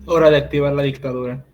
Hora de activar la dictadura.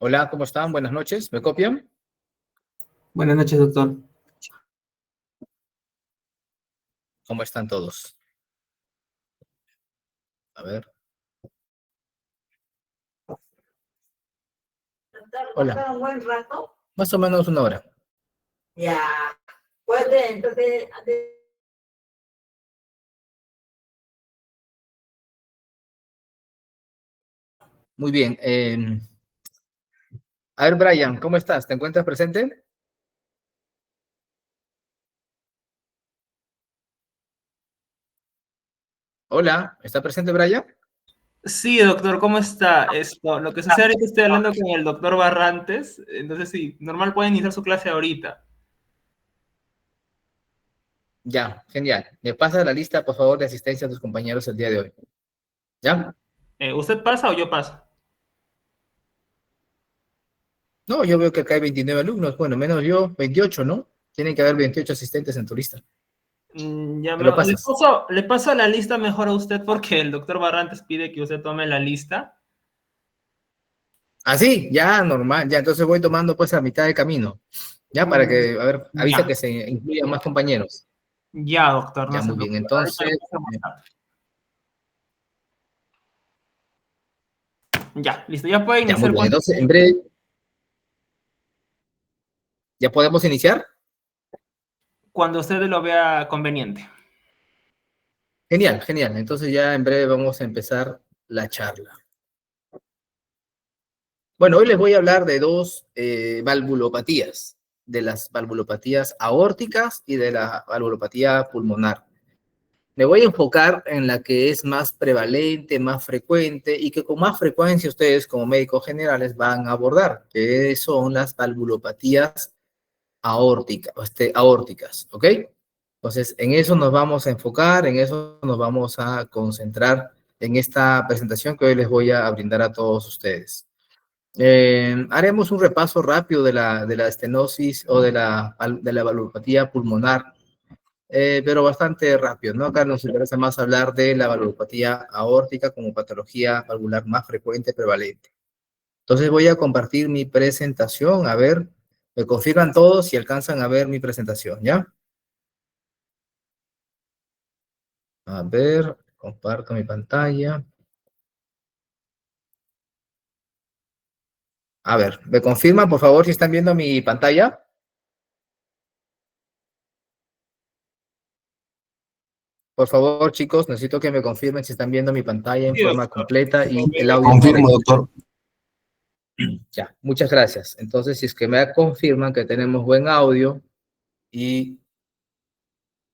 Hola, ¿cómo están? Buenas noches. ¿Me copian? Buenas noches, doctor. ¿Cómo están todos? A ver. Hola. ¿Un buen rato? Más o menos una hora. Ya. Puede, entonces, Muy bien. A ver, Brian, ¿cómo estás? ¿Te encuentras presente? Hola, ¿está presente Brian? Sí, doctor, ¿cómo está? Lo que sucede ahorita estoy hablando con el doctor Barrantes, entonces sí, normal puede iniciar su clase ahorita. Ya, genial. Me pasa la lista, por favor, de asistencia a tus compañeros el día de hoy. ¿Ya? ¿Usted pasa o yo paso? No, yo veo que acá hay 29 alumnos. Bueno, menos yo, 28, ¿no? Tienen que haber 28 asistentes en tu lista. Ya ¿Me lo pasas? le paso la lista mejor a usted porque el doctor Barrantes pide que usted tome la lista. Ah, sí, ya, normal. Ya, entonces voy tomando pues a mitad de camino. Ya, para que, a ver, avisa Ya, que se incluyan más compañeros. ya, doctor, no Ya, se muy bien. preocupe. Ahorita le Entonces, paso WhatsApp. Ya, listo, ya puede ya, muy iniciar bien. cuando, Entonces, en breve, ¿ya podemos iniciar? cuando usted lo vea conveniente. Genial, genial. Entonces ya en breve vamos a empezar la charla. Bueno, hoy les voy a hablar de dos valvulopatías, de las valvulopatías aórticas y de la valvulopatía pulmonar. Me voy a enfocar en la que es más prevalente, más frecuente y que con más frecuencia ustedes como médicos generales van a abordar, que son las valvulopatías aórticas, ¿ok? Entonces, en eso nos vamos a enfocar, en eso nos vamos a concentrar en esta presentación que hoy les voy a brindar a todos ustedes. Haremos un repaso rápido de la estenosis o de la valvulopatía pulmonar, pero bastante rápido, ¿no? Acá nos interesa más hablar de la valvulopatía aórtica como patología valvular más frecuente, prevalente. Entonces voy a compartir mi presentación, a ver, me confirman todos si alcanzan a ver mi presentación, ¿ya? A ver, comparto mi pantalla. A ver, ¿me confirman, por favor, si están viendo mi pantalla? Por favor, chicos, necesito que me confirmen si están viendo mi pantalla en Sí, forma doctor. completa y el audio Confirmo, correcto. doctor. Ya, muchas gracias. Entonces, si es que me confirman que tenemos buen audio y,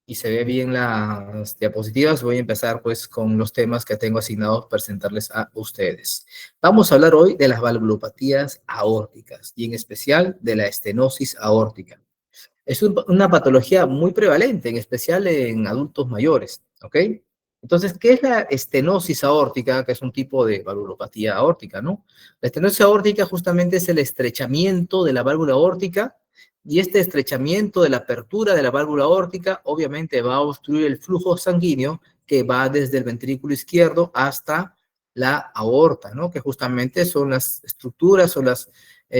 y se ve bien las diapositivas, voy a empezar pues con los temas que tengo asignados para presentarles a ustedes. Vamos a hablar hoy de las valvulopatías aórticas y en especial de la estenosis aórtica. Es una patología muy prevalente, en especial en adultos mayores, ¿ok? Entonces, ¿qué es la estenosis aórtica? Que es un tipo de valvulopatía aórtica, ¿no? La estenosis aórtica justamente es el estrechamiento de la válvula aórtica y este estrechamiento de la apertura de la válvula aórtica obviamente va a obstruir el flujo sanguíneo que va desde el ventrículo izquierdo hasta la aorta, ¿no? Que justamente son las estructuras o las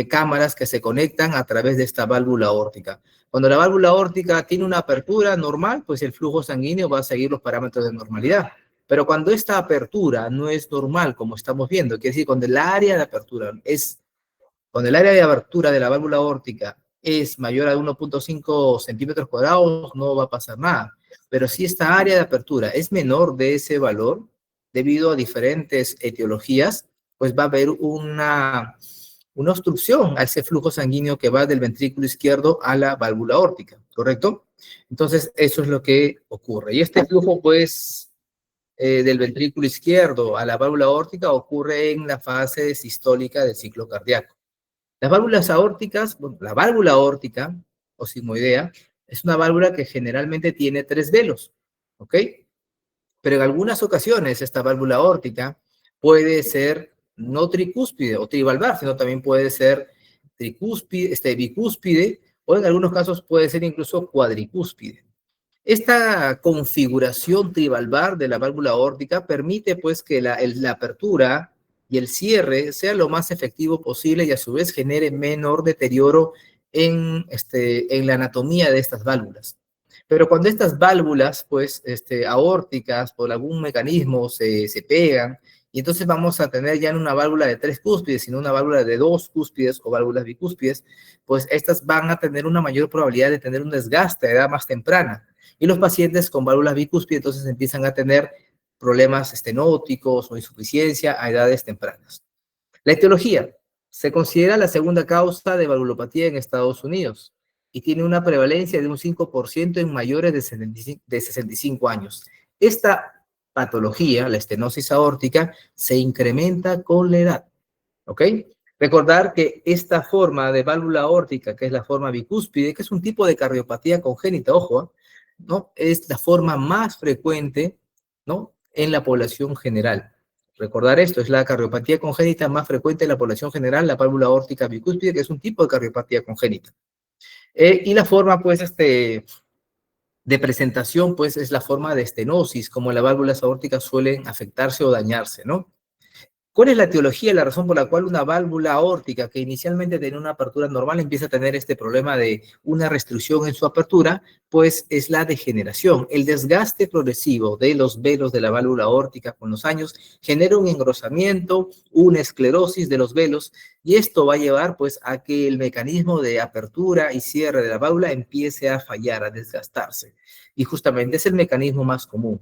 cámaras que se conectan a través de esta válvula aórtica. Cuando la válvula aórtica tiene una apertura normal, pues el flujo sanguíneo va a seguir los parámetros de normalidad. Pero cuando esta apertura no es normal, como estamos viendo, quiere decir, cuando el área de abertura de la válvula aórtica es mayor a 1.5 centímetros cuadrados, no va a pasar nada. Pero si esta área de apertura es menor de ese valor, debido a diferentes etiologías, pues va a haber una obstrucción a ese flujo sanguíneo que va del ventrículo izquierdo a la válvula aórtica, ¿correcto? Entonces, eso es lo que ocurre. Y este flujo, pues, del ventrículo izquierdo a la válvula aórtica ocurre en la fase sistólica del ciclo cardíaco. Las válvulas aórticas, bueno, la válvula aórtica o sigmoidea es una válvula que generalmente tiene 3 velos, ¿ok? Pero en algunas ocasiones esta válvula aórtica puede ser no tricúspide o trivalvar, sino también puede ser tricúspide, bicúspide, o en algunos casos puede ser incluso cuadricúspide. Esta configuración trivalvar de la válvula aórtica permite pues que la apertura y el cierre sea lo más efectivo posible y a su vez genere menor deterioro en la anatomía de estas válvulas. Pero cuando estas válvulas, pues, aórticas, por algún mecanismo se pegan, y entonces vamos a tener ya no una válvula de 3 cúspides, sino una válvula de 2 cúspides o válvulas bicúspides, pues estas van a tener una mayor probabilidad de tener un desgaste a edad más temprana. Y los pacientes con válvulas bicúspides entonces empiezan a tener problemas estenóticos o insuficiencia a edades tempranas. La etiología se considera la segunda causa de valvulopatía en Estados Unidos y tiene una prevalencia de un 5% en mayores de 65 años. Esta patología, la estenosis aórtica, se incrementa con la edad, ¿ok? Recordar que esta forma de válvula aórtica, que es la forma bicúspide, que es un tipo de cardiopatía congénita, ojo, ¿no? Es la forma más frecuente, ¿no? En la población general. Recordar esto, es la cardiopatía congénita más frecuente en la población general, la válvula aórtica bicúspide, que es un tipo de cardiopatía congénita. Y la forma, pues, de presentación, pues, es la forma de estenosis, como las válvulas aórticas suelen afectarse o dañarse, ¿no? ¿Cuál es la etiología, la razón por la cual una válvula aórtica que inicialmente tenía una apertura normal empieza a tener este problema de una restricción en su apertura? Pues es la degeneración. El desgaste progresivo de los velos de la válvula aórtica con los años genera un engrosamiento, una esclerosis de los velos, y esto va a llevar pues a que el mecanismo de apertura y cierre de la válvula empiece a fallar, a desgastarse. Y justamente es el mecanismo más común,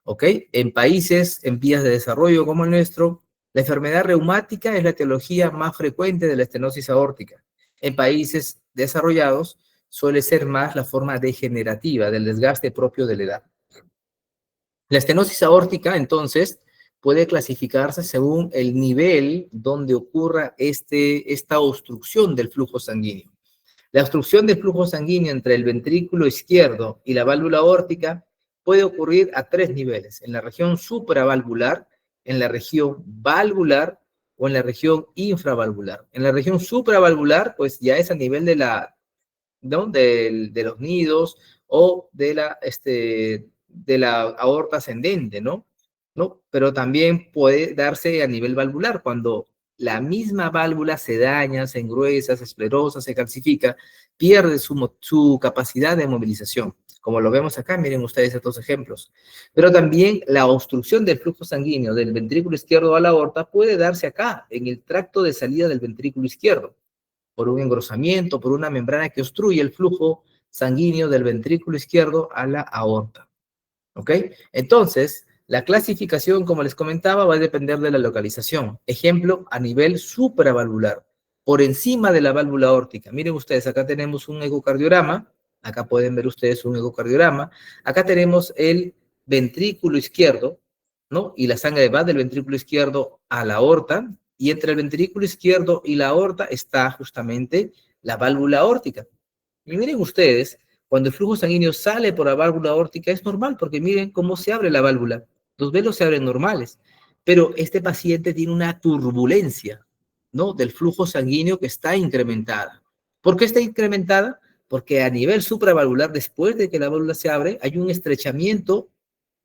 ¿ok? En países en vías de desarrollo como el nuestro, la enfermedad reumática es la etiología más frecuente de la estenosis aórtica. En países desarrollados suele ser más la forma degenerativa del desgaste propio de la edad. La estenosis aórtica, entonces, puede clasificarse según el nivel donde ocurra esta obstrucción del flujo sanguíneo. La obstrucción del flujo sanguíneo entre el ventrículo izquierdo y la válvula aórtica puede ocurrir a 3 niveles: en la región supravalvular, en la región valvular o en la región infravalvular. En la región supravalvular, pues ya es a nivel ¿no? de los nidos o de la aorta ascendente, ¿no? ¿no? Pero también puede darse a nivel valvular, cuando la misma válvula se daña, se engruesa, se esclerosa, se calcifica, pierde su capacidad de movilización. Como lo vemos acá, miren ustedes estos ejemplos. Pero también la obstrucción del flujo sanguíneo del ventrículo izquierdo a la aorta puede darse acá, en el tracto de salida del ventrículo izquierdo, por un engrosamiento, por una membrana que obstruye el flujo sanguíneo del ventrículo izquierdo a la aorta. ¿Ok? Entonces, la clasificación, como les comentaba, va a depender de la localización. Ejemplo, a nivel supravalvular, por encima de la válvula aórtica. Miren ustedes, acá tenemos un ecocardiograma, acá pueden ver ustedes un ecocardiograma, acá tenemos el ventrículo izquierdo, ¿no? Y la sangre va del ventrículo izquierdo a la aorta, y entre el ventrículo izquierdo y la aorta está justamente la válvula aórtica. Y miren ustedes, cuando el flujo sanguíneo sale por la válvula aórtica es normal, porque miren cómo se abre la válvula. Los velos se abren normales, pero este paciente tiene una turbulencia, ¿no? Del flujo sanguíneo que está incrementada. ¿Por qué está incrementada? Porque a nivel supravalvular, después de que la válvula se abre, hay un estrechamiento,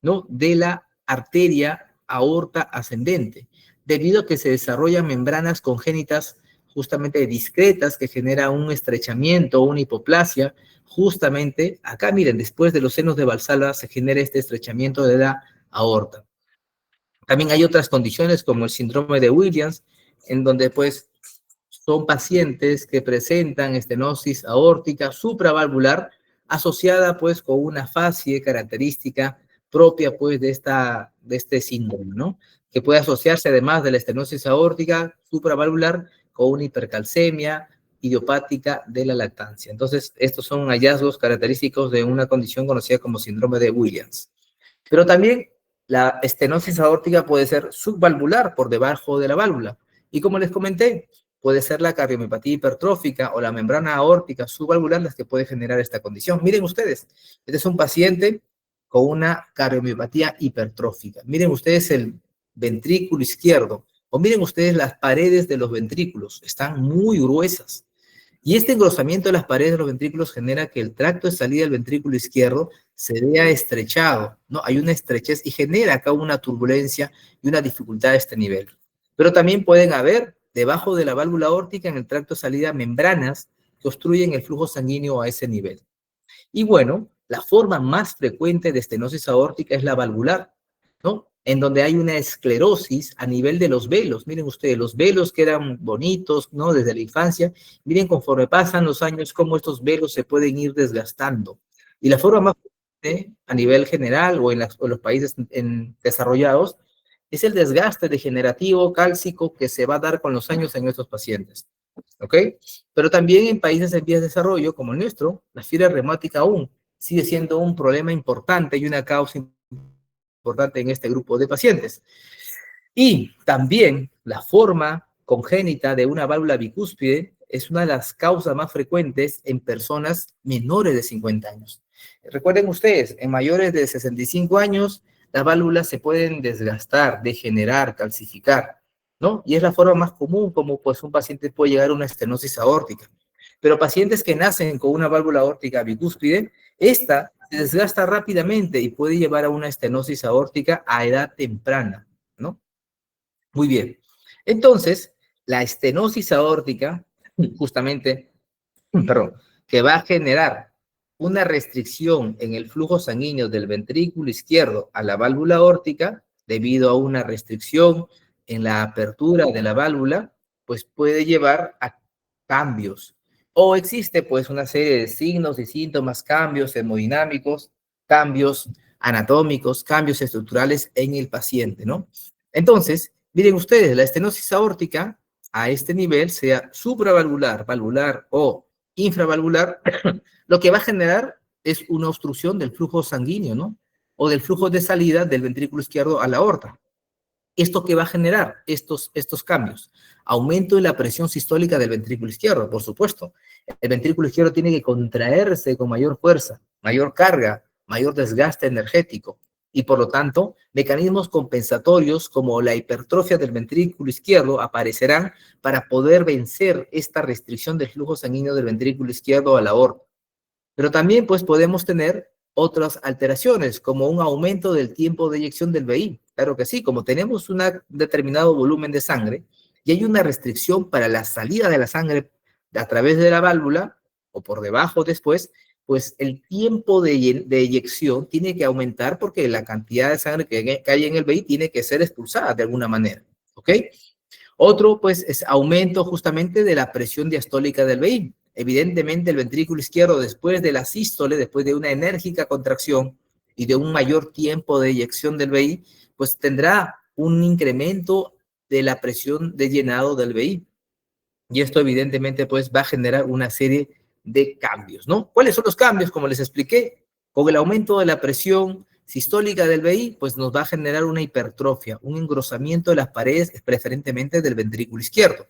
¿no? De la arteria aorta ascendente, debido a que se desarrollan membranas congénitas justamente discretas que genera un estrechamiento, una hipoplasia, justamente acá, miren, después de los senos de Valsalva se genera este estrechamiento de la aorta. También hay otras condiciones como el síndrome de Williams, en donde pues son pacientes que presentan estenosis aórtica supravalvular asociada pues con una fascie característica propia pues de este síndrome, ¿no? Que puede asociarse además de la estenosis aórtica supravalvular con una hipercalcemia idiopática de la lactancia. Entonces, estos son hallazgos característicos de una condición conocida como síndrome de Williams. Pero también la estenosis aórtica puede ser subvalvular, por debajo de la válvula. Y como les comenté, puede ser la cardiomiopatía hipertrófica o la membrana aórtica subvalvular las que puede generar esta condición. Miren ustedes, este es un paciente con una cardiomiopatía hipertrófica. Miren ustedes el ventrículo izquierdo, o miren ustedes las paredes de los ventrículos, están muy gruesas. Y este engrosamiento de las paredes de los ventrículos genera que el tracto de salida del ventrículo izquierdo se vea estrechado, ¿no? Hay una estrechez y genera acá una turbulencia y una dificultad a este nivel. Pero también pueden haber, debajo de la válvula aórtica, en el tracto de salida, membranas que obstruyen el flujo sanguíneo a ese nivel. Y bueno, la forma más frecuente de estenosis aórtica es la valvular, ¿no? En donde hay una esclerosis a nivel de los velos. Miren ustedes, los velos que eran bonitos, ¿no? Desde la infancia, miren conforme pasan los años cómo estos velos se pueden ir desgastando. Y la forma más frecuente a nivel general o en los países desarrollados es el desgaste degenerativo cálcico que se va a dar con los años en estos pacientes. ¿Ok? Pero también en países en vías de desarrollo, como el nuestro, la fiebre reumática aún sigue siendo un problema importante y una causa importante en este grupo de pacientes. Y también la forma congénita de una válvula bicúspide es una de las causas más frecuentes en personas menores de 50 años. Recuerden ustedes, en mayores de 65 años, las válvulas se pueden desgastar, degenerar, calcificar, ¿no? Y es la forma más común como pues un paciente puede llegar a una estenosis aórtica. Pero pacientes que nacen con una válvula aórtica bicúspide, esta se desgasta rápidamente y puede llevar a una estenosis aórtica a edad temprana, ¿no? Muy bien. Entonces, la estenosis aórtica, justamente, perdón, que va a generar una restricción en el flujo sanguíneo del ventrículo izquierdo a la válvula aórtica, debido a una restricción en la apertura de la válvula, pues puede llevar a cambios. O existe pues una serie de signos y síntomas, cambios hemodinámicos, cambios anatómicos, cambios estructurales en el paciente, ¿no? Entonces, miren ustedes, la estenosis aórtica a este nivel, sea supravalvular, valvular o infravalvular, lo que va a generar es una obstrucción del flujo sanguíneo, ¿no? O del flujo de salida del ventrículo izquierdo a la aorta. ¿Esto qué va a generar? Estos cambios. Aumento de la presión sistólica del ventrículo izquierdo, por supuesto. El ventrículo izquierdo tiene que contraerse con mayor fuerza, mayor carga, mayor desgaste energético. Y por lo tanto, mecanismos compensatorios como la hipertrofia del ventrículo izquierdo aparecerán para poder vencer esta restricción del flujo sanguíneo del ventrículo izquierdo a la aorta. Pero también pues podemos tener otras alteraciones, como un aumento del tiempo de eyección del VI. Claro que sí, como tenemos un determinado volumen de sangre y hay una restricción para la salida de la sangre a través de la válvula o por debajo después, pues el tiempo de eyección tiene que aumentar porque la cantidad de sangre que hay en el VI tiene que ser expulsada de alguna manera, ¿ok? Otro, pues, es aumento justamente de la presión diastólica del VI. Evidentemente, el ventrículo izquierdo, después de la sístole, después de una enérgica contracción y de un mayor tiempo de eyección del VI, pues tendrá un incremento de la presión de llenado del VI. Y esto, evidentemente, pues va a generar una serie de cambios, ¿no? ¿Cuáles son los cambios? Como les expliqué, con el aumento de la presión sistólica del VI, pues nos va a generar una hipertrofia, un engrosamiento de las paredes, preferentemente del ventrículo izquierdo.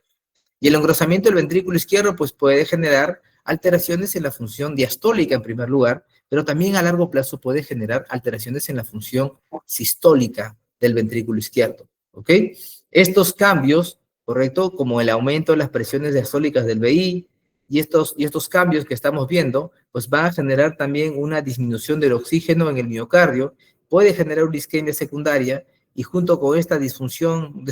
Y el engrosamiento del ventrículo izquierdo, pues puede generar alteraciones en la función diastólica en primer lugar, pero también a largo plazo puede generar alteraciones en la función sistólica del ventrículo izquierdo, ¿ok? Estos cambios, correcto, como el aumento de las presiones diastólicas del VI y estos cambios que estamos viendo, pues van a generar también una disminución del oxígeno en el miocardio, puede generar una isquemia secundaria y junto con esta disfunción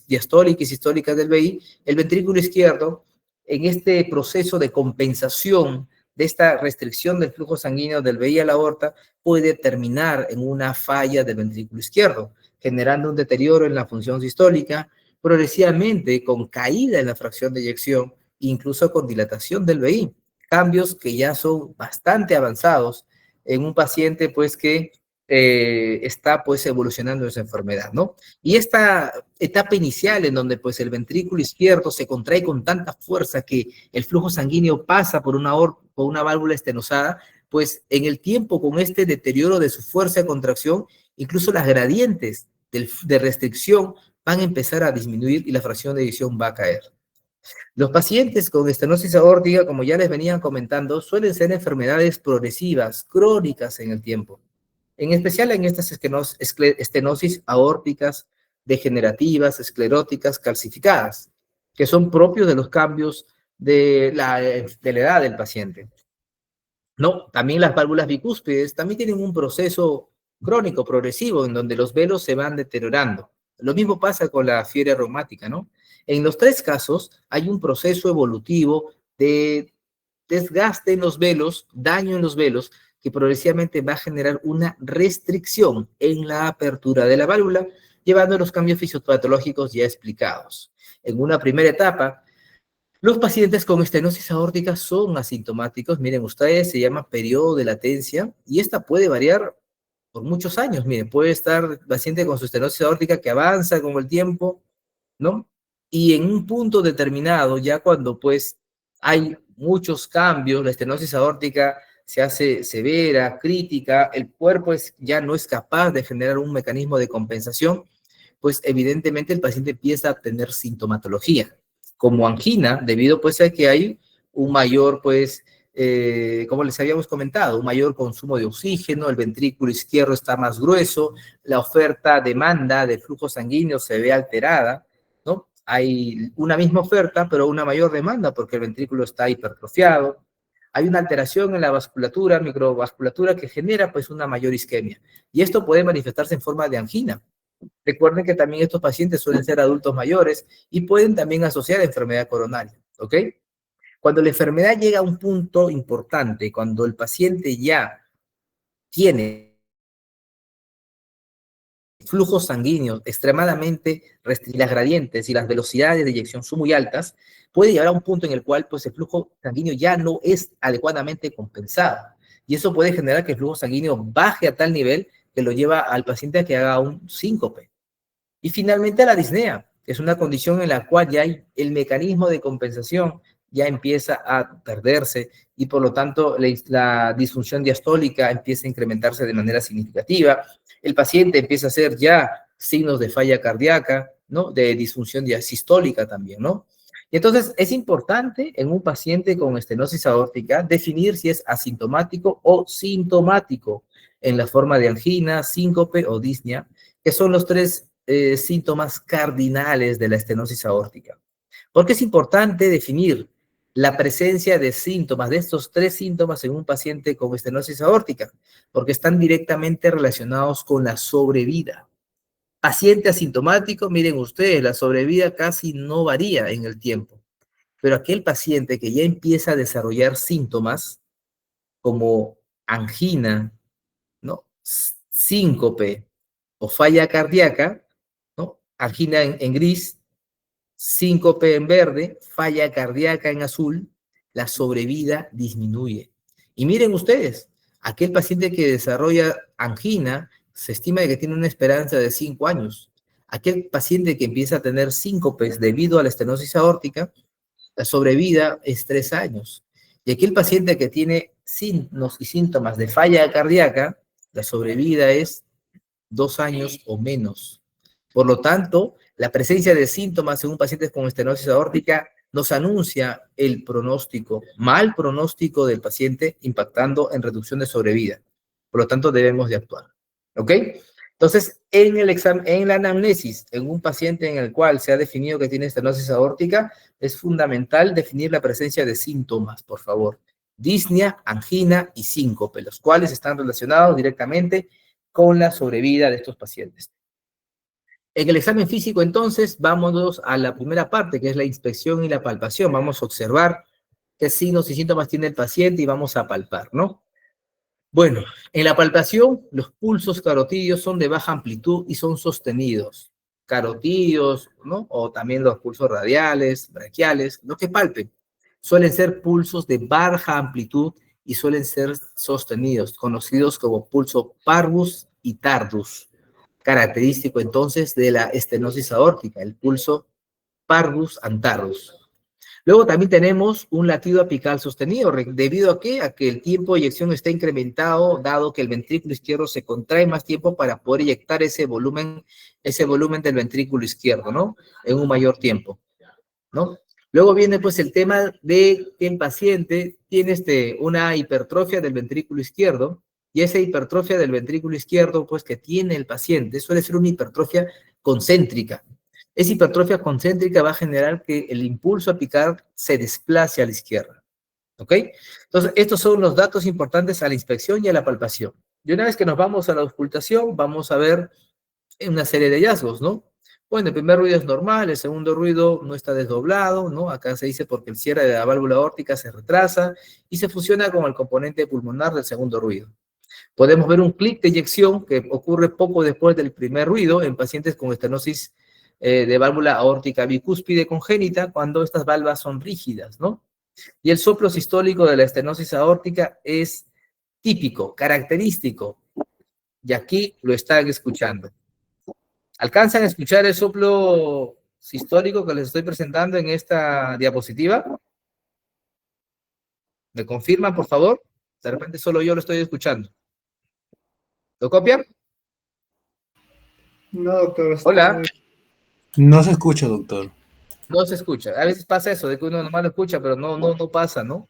diastólica y sistólica del VI, el ventrículo izquierdo, en este proceso de compensación de esta restricción del flujo sanguíneo del VI a la aorta, puede terminar en una falla del ventrículo izquierdo, generando un deterioro en la función sistólica, progresivamente con caída en la fracción de eyección, incluso con dilatación del VI. Cambios que ya son bastante avanzados en un paciente pues que está pues evolucionando esa enfermedad, ¿no? Y esta etapa inicial en donde pues el ventrículo izquierdo se contrae con tanta fuerza que el flujo sanguíneo pasa por una válvula estenosada, pues en el tiempo con este deterioro de su fuerza de contracción, incluso las gradientes de restricción van a empezar a disminuir y la fracción de eyección va a caer. Los pacientes con estenosis aórtica, como ya les venían comentando, suelen ser enfermedades progresivas, crónicas en el tiempo. En especial en estas estenosis aórticas degenerativas, escleróticas, calcificadas, que son propios de los cambios de la edad del paciente. No, también las válvulas bicúspides también tienen un proceso crónico, progresivo, en donde los velos se van deteriorando. Lo mismo pasa con la fiebre reumática, ¿no? En los tres casos hay un proceso evolutivo de desgaste en los velos, daño en los velos, que progresivamente va a generar una restricción en la apertura de la válvula, llevando a los cambios fisiopatológicos ya explicados. En una primera etapa, los pacientes con estenosis aórtica son asintomáticos. Miren ustedes, se llama periodo de latencia y esta puede variar por muchos años. Miren, puede estar el paciente con su estenosis aórtica que avanza con el tiempo, ¿no? Y en un punto determinado, ya cuando pues hay muchos cambios, la estenosis aórtica se hace severa, crítica, el cuerpo ya no es capaz de generar un mecanismo de compensación, pues evidentemente el paciente empieza a tener sintomatología, como angina, debido pues a que hay un mayor, pues, como les habíamos comentado, un mayor consumo de oxígeno, el ventrículo izquierdo está más grueso, la oferta-demanda de flujo sanguíneo se ve alterada, ¿no? Hay una misma oferta, pero una mayor demanda porque el ventrículo está hipertrofiado. Hay una alteración en la vasculatura, microvasculatura, que genera pues una mayor isquemia. Y esto puede manifestarse en forma de angina. Recuerden que también estos pacientes suelen ser adultos mayores y pueden también asociar enfermedad coronaria, ¿ok? Cuando la enfermedad llega a un punto importante, cuando el paciente ya tiene flujos sanguíneos extremadamente restrictivos, las gradientes y las velocidades de eyección son muy altas, puede llegar a un punto en el cual pues, el flujo sanguíneo ya no es adecuadamente compensado. Y eso puede generar que el flujo sanguíneo baje a tal nivel que lo lleva al paciente a que haga un síncope. Y finalmente la disnea, que es una condición en la cual ya hay el mecanismo de compensación ya empieza a perderse y por lo tanto la disfunción diastólica empieza a incrementarse de manera significativa. El paciente empieza a hacer ya signos de falla cardíaca, ¿no? De disfunción sistólica también, ¿no? Y entonces es importante en un paciente con estenosis aórtica definir si es asintomático o sintomático en la forma de angina, síncope o disnea, que son los tres síntomas cardinales de la estenosis aórtica. ¿Por qué es importante definir la presencia de síntomas, de estos tres síntomas en un paciente con estenosis aórtica? Porque están directamente relacionados con la sobrevida. Paciente asintomático, miren ustedes, la sobrevida casi no varía en el tiempo. Pero aquel paciente que ya empieza a desarrollar síntomas como angina, ¿no? Síncope o falla cardíaca, ¿no? Angina en gris, síncope en verde, falla cardíaca en azul, la sobrevida disminuye. Y miren ustedes, aquel paciente que desarrolla angina, se estima que tiene una esperanza de 5 años. Aquel paciente que empieza a tener síncopes debido a la estenosis aórtica, la sobrevida es 3 años. Y aquel paciente que tiene signos y síntomas de falla cardíaca, la sobrevida es 2 años o menos. Por lo tanto, la presencia de síntomas en un paciente con estenosis aórtica nos anuncia el pronóstico, mal pronóstico del paciente, impactando en reducción de sobrevida. Por lo tanto, debemos de actuar. ¿Ok? Entonces, en el examen, en la anamnesis, en un paciente en el cual se ha definido que tiene estenosis aórtica, es fundamental definir la presencia de síntomas, por favor. Disnea, angina y síncope, los cuales están relacionados directamente con la sobrevida de estos pacientes. En el examen físico, entonces, vámonos a la primera parte, que es la inspección y la palpación. Vamos a observar qué signos y síntomas tiene el paciente y vamos a palpar, ¿no? Bueno, en la palpación, los pulsos carotídeos son de baja amplitud y son sostenidos. Carotídeos, ¿no? O también los pulsos radiales, braquiales, lo que palpen. Suelen ser pulsos de baja amplitud y suelen ser sostenidos, conocidos como pulso parvus y tardus. Característico entonces de la estenosis aórtica, el pulso parvus and tardus. Luego también tenemos un latido apical sostenido, ¿debido a qué? A que el tiempo de eyección está incrementado, dado que el ventrículo izquierdo se contrae más tiempo para poder eyectar ese volumen del ventrículo izquierdo, ¿no? En un mayor tiempo, ¿no? Luego viene pues el tema de que el paciente tiene una hipertrofia del ventrículo izquierdo, y esa hipertrofia del ventrículo izquierdo pues que tiene el paciente suele ser una hipertrofia concéntrica. Esa hipertrofia concéntrica va a generar que el impulso apical se desplace a la izquierda, ¿ok? Entonces, estos son los datos importantes a la inspección y a la palpación. Y una vez que nos vamos a la auscultación, vamos a ver una serie de hallazgos, ¿no? Bueno, el primer ruido es normal, el segundo ruido no está desdoblado, ¿no? Acá se dice porque el cierre de la válvula aórtica se retrasa y se fusiona con el componente pulmonar del segundo ruido. Podemos ver un clic de eyección que ocurre poco después del primer ruido en pacientes con estenosis de válvula aórtica bicúspide congénita cuando estas válvulas son rígidas, ¿no? Y el soplo sistólico de la estenosis aórtica es típico, característico, y aquí lo están escuchando. ¿Alcanzan a escuchar el soplo sistólico que les estoy presentando en esta diapositiva? ¿Me confirman, por favor? De repente solo yo lo estoy escuchando. ¿Lo copian? No, doctor. Hola. No se escucha, doctor. No se escucha. A veces pasa eso, de que uno nomás lo escucha, pero no pasa, ¿no?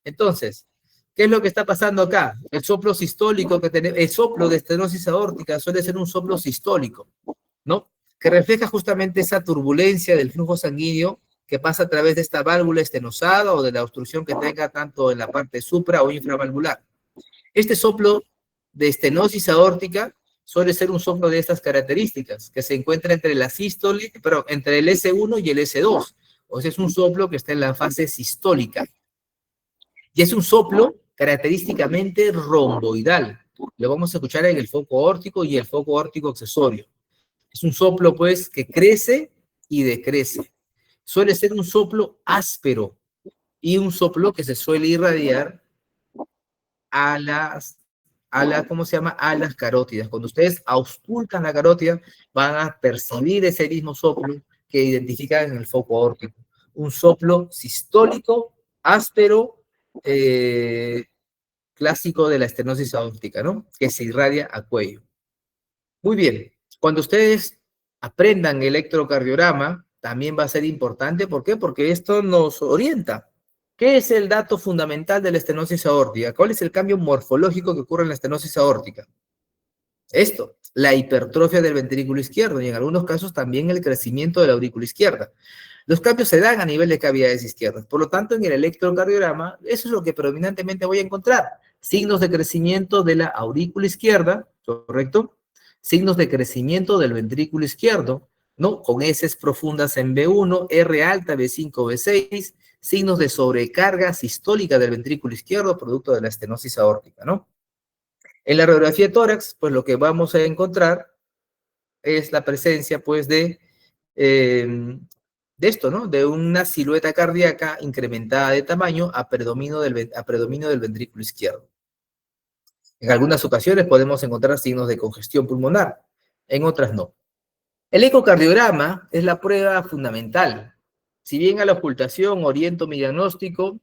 Entonces, ¿qué es lo que está pasando acá? El soplo sistólico que tenemos, el soplo de estenosis aórtica suele ser un soplo sistólico, ¿no? Que refleja justamente esa turbulencia del flujo sanguíneo que pasa a través de esta válvula estenosada o de la obstrucción que tenga tanto en la parte supra o infravalvular. Este soplo de estenosis aórtica suele ser un soplo de estas características, que se encuentra entre la sístole, pero entre el S1 y el S2. O sea, es un soplo que está en la fase sistólica. Y es un soplo característicamente romboidal. Lo vamos a escuchar en el foco órtico y el foco órtico accesorio. Es un soplo, pues, que crece y decrece. Suele ser un soplo áspero y un soplo que se suele irradiar a las, ¿cómo se llama? A las carótidas. Cuando ustedes auscultan la carótida, van a percibir ese mismo soplo que identifican en el foco órtico. Un soplo sistólico, áspero, clásico de la estenosis aórtica, ¿no? Que se irradia a cuello. Muy bien. Cuando ustedes aprendan electrocardiograma, también va a ser importante. ¿Por qué? Porque esto nos orienta. ¿Qué es el dato fundamental de la estenosis aórtica? ¿Cuál es el cambio morfológico que ocurre en la estenosis aórtica? Esto, la hipertrofia del ventrículo izquierdo y en algunos casos también el crecimiento de la aurícula izquierda. Los cambios se dan a nivel de cavidades izquierdas. Por lo tanto, en el electrocardiograma, eso es lo que predominantemente voy a encontrar. Signos de crecimiento de la aurícula izquierda, ¿correcto? Signos de crecimiento del ventrículo izquierdo, ¿no? Con heces profundas en B1, R alta, B5, B6, signos de sobrecarga sistólica del ventrículo izquierdo, producto de la estenosis aórtica, ¿no? En la radiografía de tórax, pues lo que vamos a encontrar es la presencia, pues, de esto, ¿no? De una silueta cardíaca incrementada de tamaño a predominio del ventrículo izquierdo. En algunas ocasiones podemos encontrar signos de congestión pulmonar, en otras no. El ecocardiograma es la prueba fundamental. Si bien a la ocultación oriento mi diagnóstico,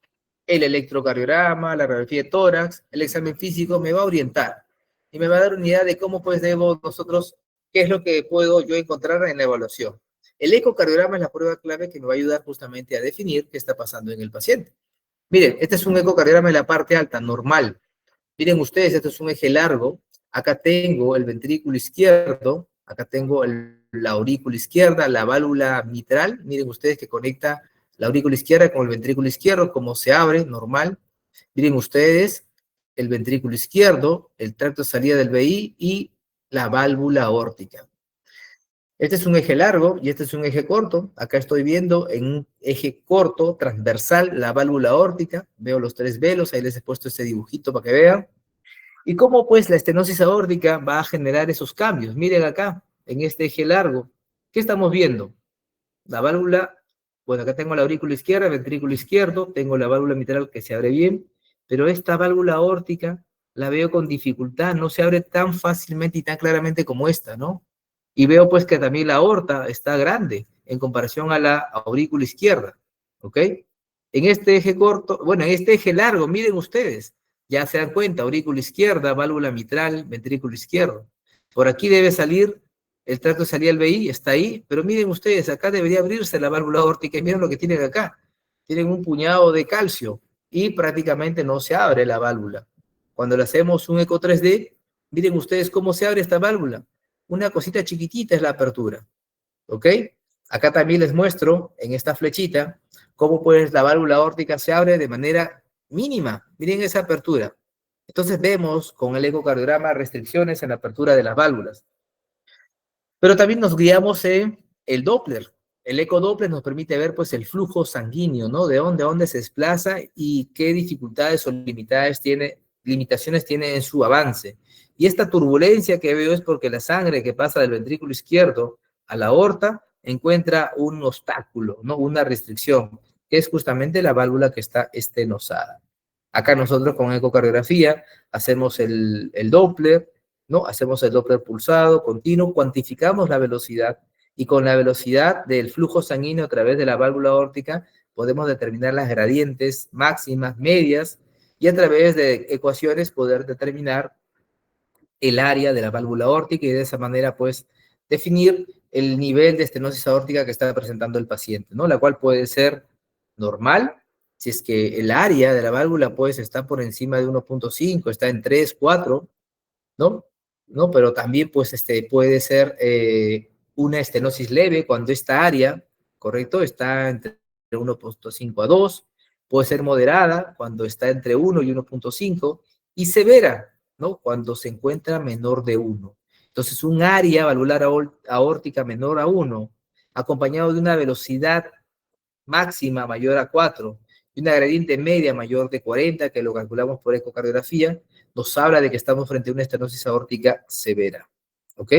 el electrocardiograma, la radiografía de tórax, el examen físico me va a orientar y me va a dar una idea de cómo pues debo nosotros, qué es lo que puedo yo encontrar en la evaluación. El ecocardiograma es la prueba clave que me va a ayudar justamente a definir qué está pasando en el paciente. Miren, este es un ecocardiograma en la parte alta, normal. Miren ustedes, esto es un eje largo. Acá tengo el ventrículo izquierdo, acá tengo la aurícula izquierda, la válvula mitral. Miren ustedes que conecta la aurícula izquierda con el ventrículo izquierdo, como se abre, normal. Miren ustedes el ventrículo izquierdo, el tracto de salida del VI y la válvula aórtica. Este es un eje largo y este es un eje corto. Acá estoy viendo en un eje corto, transversal, la válvula aórtica. Veo los tres velos, ahí les he puesto este dibujito para que vean. Y cómo pues la estenosis aórtica va a generar esos cambios. Miren acá, en este eje largo. ¿Qué estamos viendo? La válvula, bueno, acá tengo la aurícula izquierda, el ventrículo izquierdo, tengo la válvula mitral que se abre bien, pero esta válvula aórtica la veo con dificultad, no se abre tan fácilmente y tan claramente como esta, ¿no? Y veo pues que también la aorta está grande en comparación a la aurícula izquierda, ¿ok? En este eje corto, bueno, en este eje largo, miren ustedes, ya se dan cuenta, aurícula izquierda, válvula mitral, ventrículo izquierdo. Por aquí debe salir el tracto de salida del VI, está ahí, pero miren ustedes, acá debería abrirse la válvula aórtica y miren lo que tienen acá. Tienen un puñado de calcio y prácticamente no se abre la válvula. Cuando le hacemos un eco 3D, miren ustedes cómo se abre esta válvula. Una cosita chiquitita es la apertura, ¿ok? Acá también les muestro en esta flechita cómo pues la válvula aórtica se abre de manera mínima. Miren esa apertura. Entonces vemos con el ecocardiograma restricciones en la apertura de las válvulas. Pero también nos guiamos en el Doppler. El ecodoppler nos permite ver pues el flujo sanguíneo, ¿no? De dónde a dónde se desplaza y qué dificultades o limitaciones tiene en su avance. Y esta turbulencia que veo es porque la sangre que pasa del ventrículo izquierdo a la aorta encuentra un obstáculo, ¿no? Una restricción, que es justamente la válvula que está estenosada. Acá nosotros con ecocardiografía hacemos el Doppler, ¿no? Hacemos el Doppler pulsado, continuo, cuantificamos la velocidad y con la velocidad del flujo sanguíneo a través de la válvula aórtica podemos determinar las gradientes máximas, medias, y a través de ecuaciones poder determinar el área de la válvula aórtica y de esa manera, pues, definir el nivel de estenosis aórtica que está presentando el paciente, ¿no? La cual puede ser normal, si es que el área de la válvula, pues, está por encima de 1.5, está en 3, 4, ¿no? ¿No? Pero también, pues, puede ser una estenosis leve cuando esta área, ¿correcto? Está entre 1.5 a 2, puede ser moderada cuando está entre 1 y 1.5, y severa, ¿no? Cuando se encuentra menor de 1. Entonces, un área valvular aórtica menor a 1, acompañado de una velocidad máxima mayor a 4 y una gradiente media mayor de 40, que lo calculamos por ecocardiografía, nos habla de que estamos frente a una estenosis aórtica severa. ¿Ok?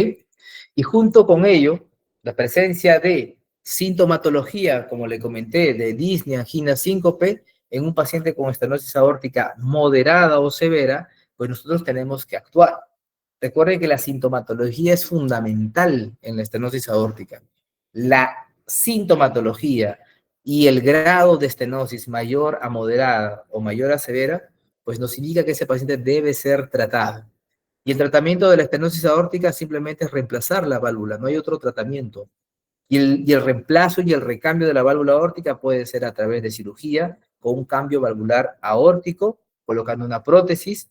Y junto con ello, la presencia de sintomatología, como le comenté, de disnea, angina, síncope, en un paciente con estenosis aórtica moderada o severa, pues nosotros tenemos que actuar. Recuerden que la sintomatología es fundamental en la estenosis aórtica. La sintomatología y el grado de estenosis mayor a moderada o mayor a severa, pues nos indica que ese paciente debe ser tratado. Y el tratamiento de la estenosis aórtica simplemente es reemplazar la válvula, no hay otro tratamiento. Y el reemplazo y el recambio de la válvula aórtica puede ser a través de cirugía, con un cambio valvular aórtico, colocando una prótesis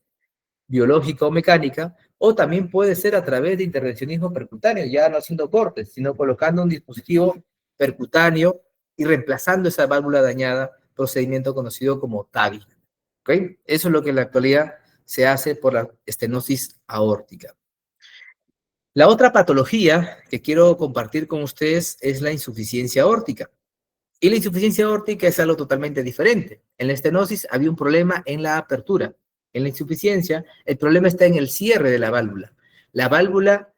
biológica o mecánica, o también puede ser a través de intervencionismo percutáneo, ya no haciendo cortes, sino colocando un dispositivo percutáneo y reemplazando esa válvula dañada, procedimiento conocido como TAVI. ¿Okay? Eso es lo que en la actualidad se hace por la estenosis aórtica. La otra patología que quiero compartir con ustedes es la insuficiencia aórtica. Y la insuficiencia aórtica es algo totalmente diferente. En la estenosis había un problema en la apertura. En la insuficiencia, el problema está en el cierre de la válvula. La válvula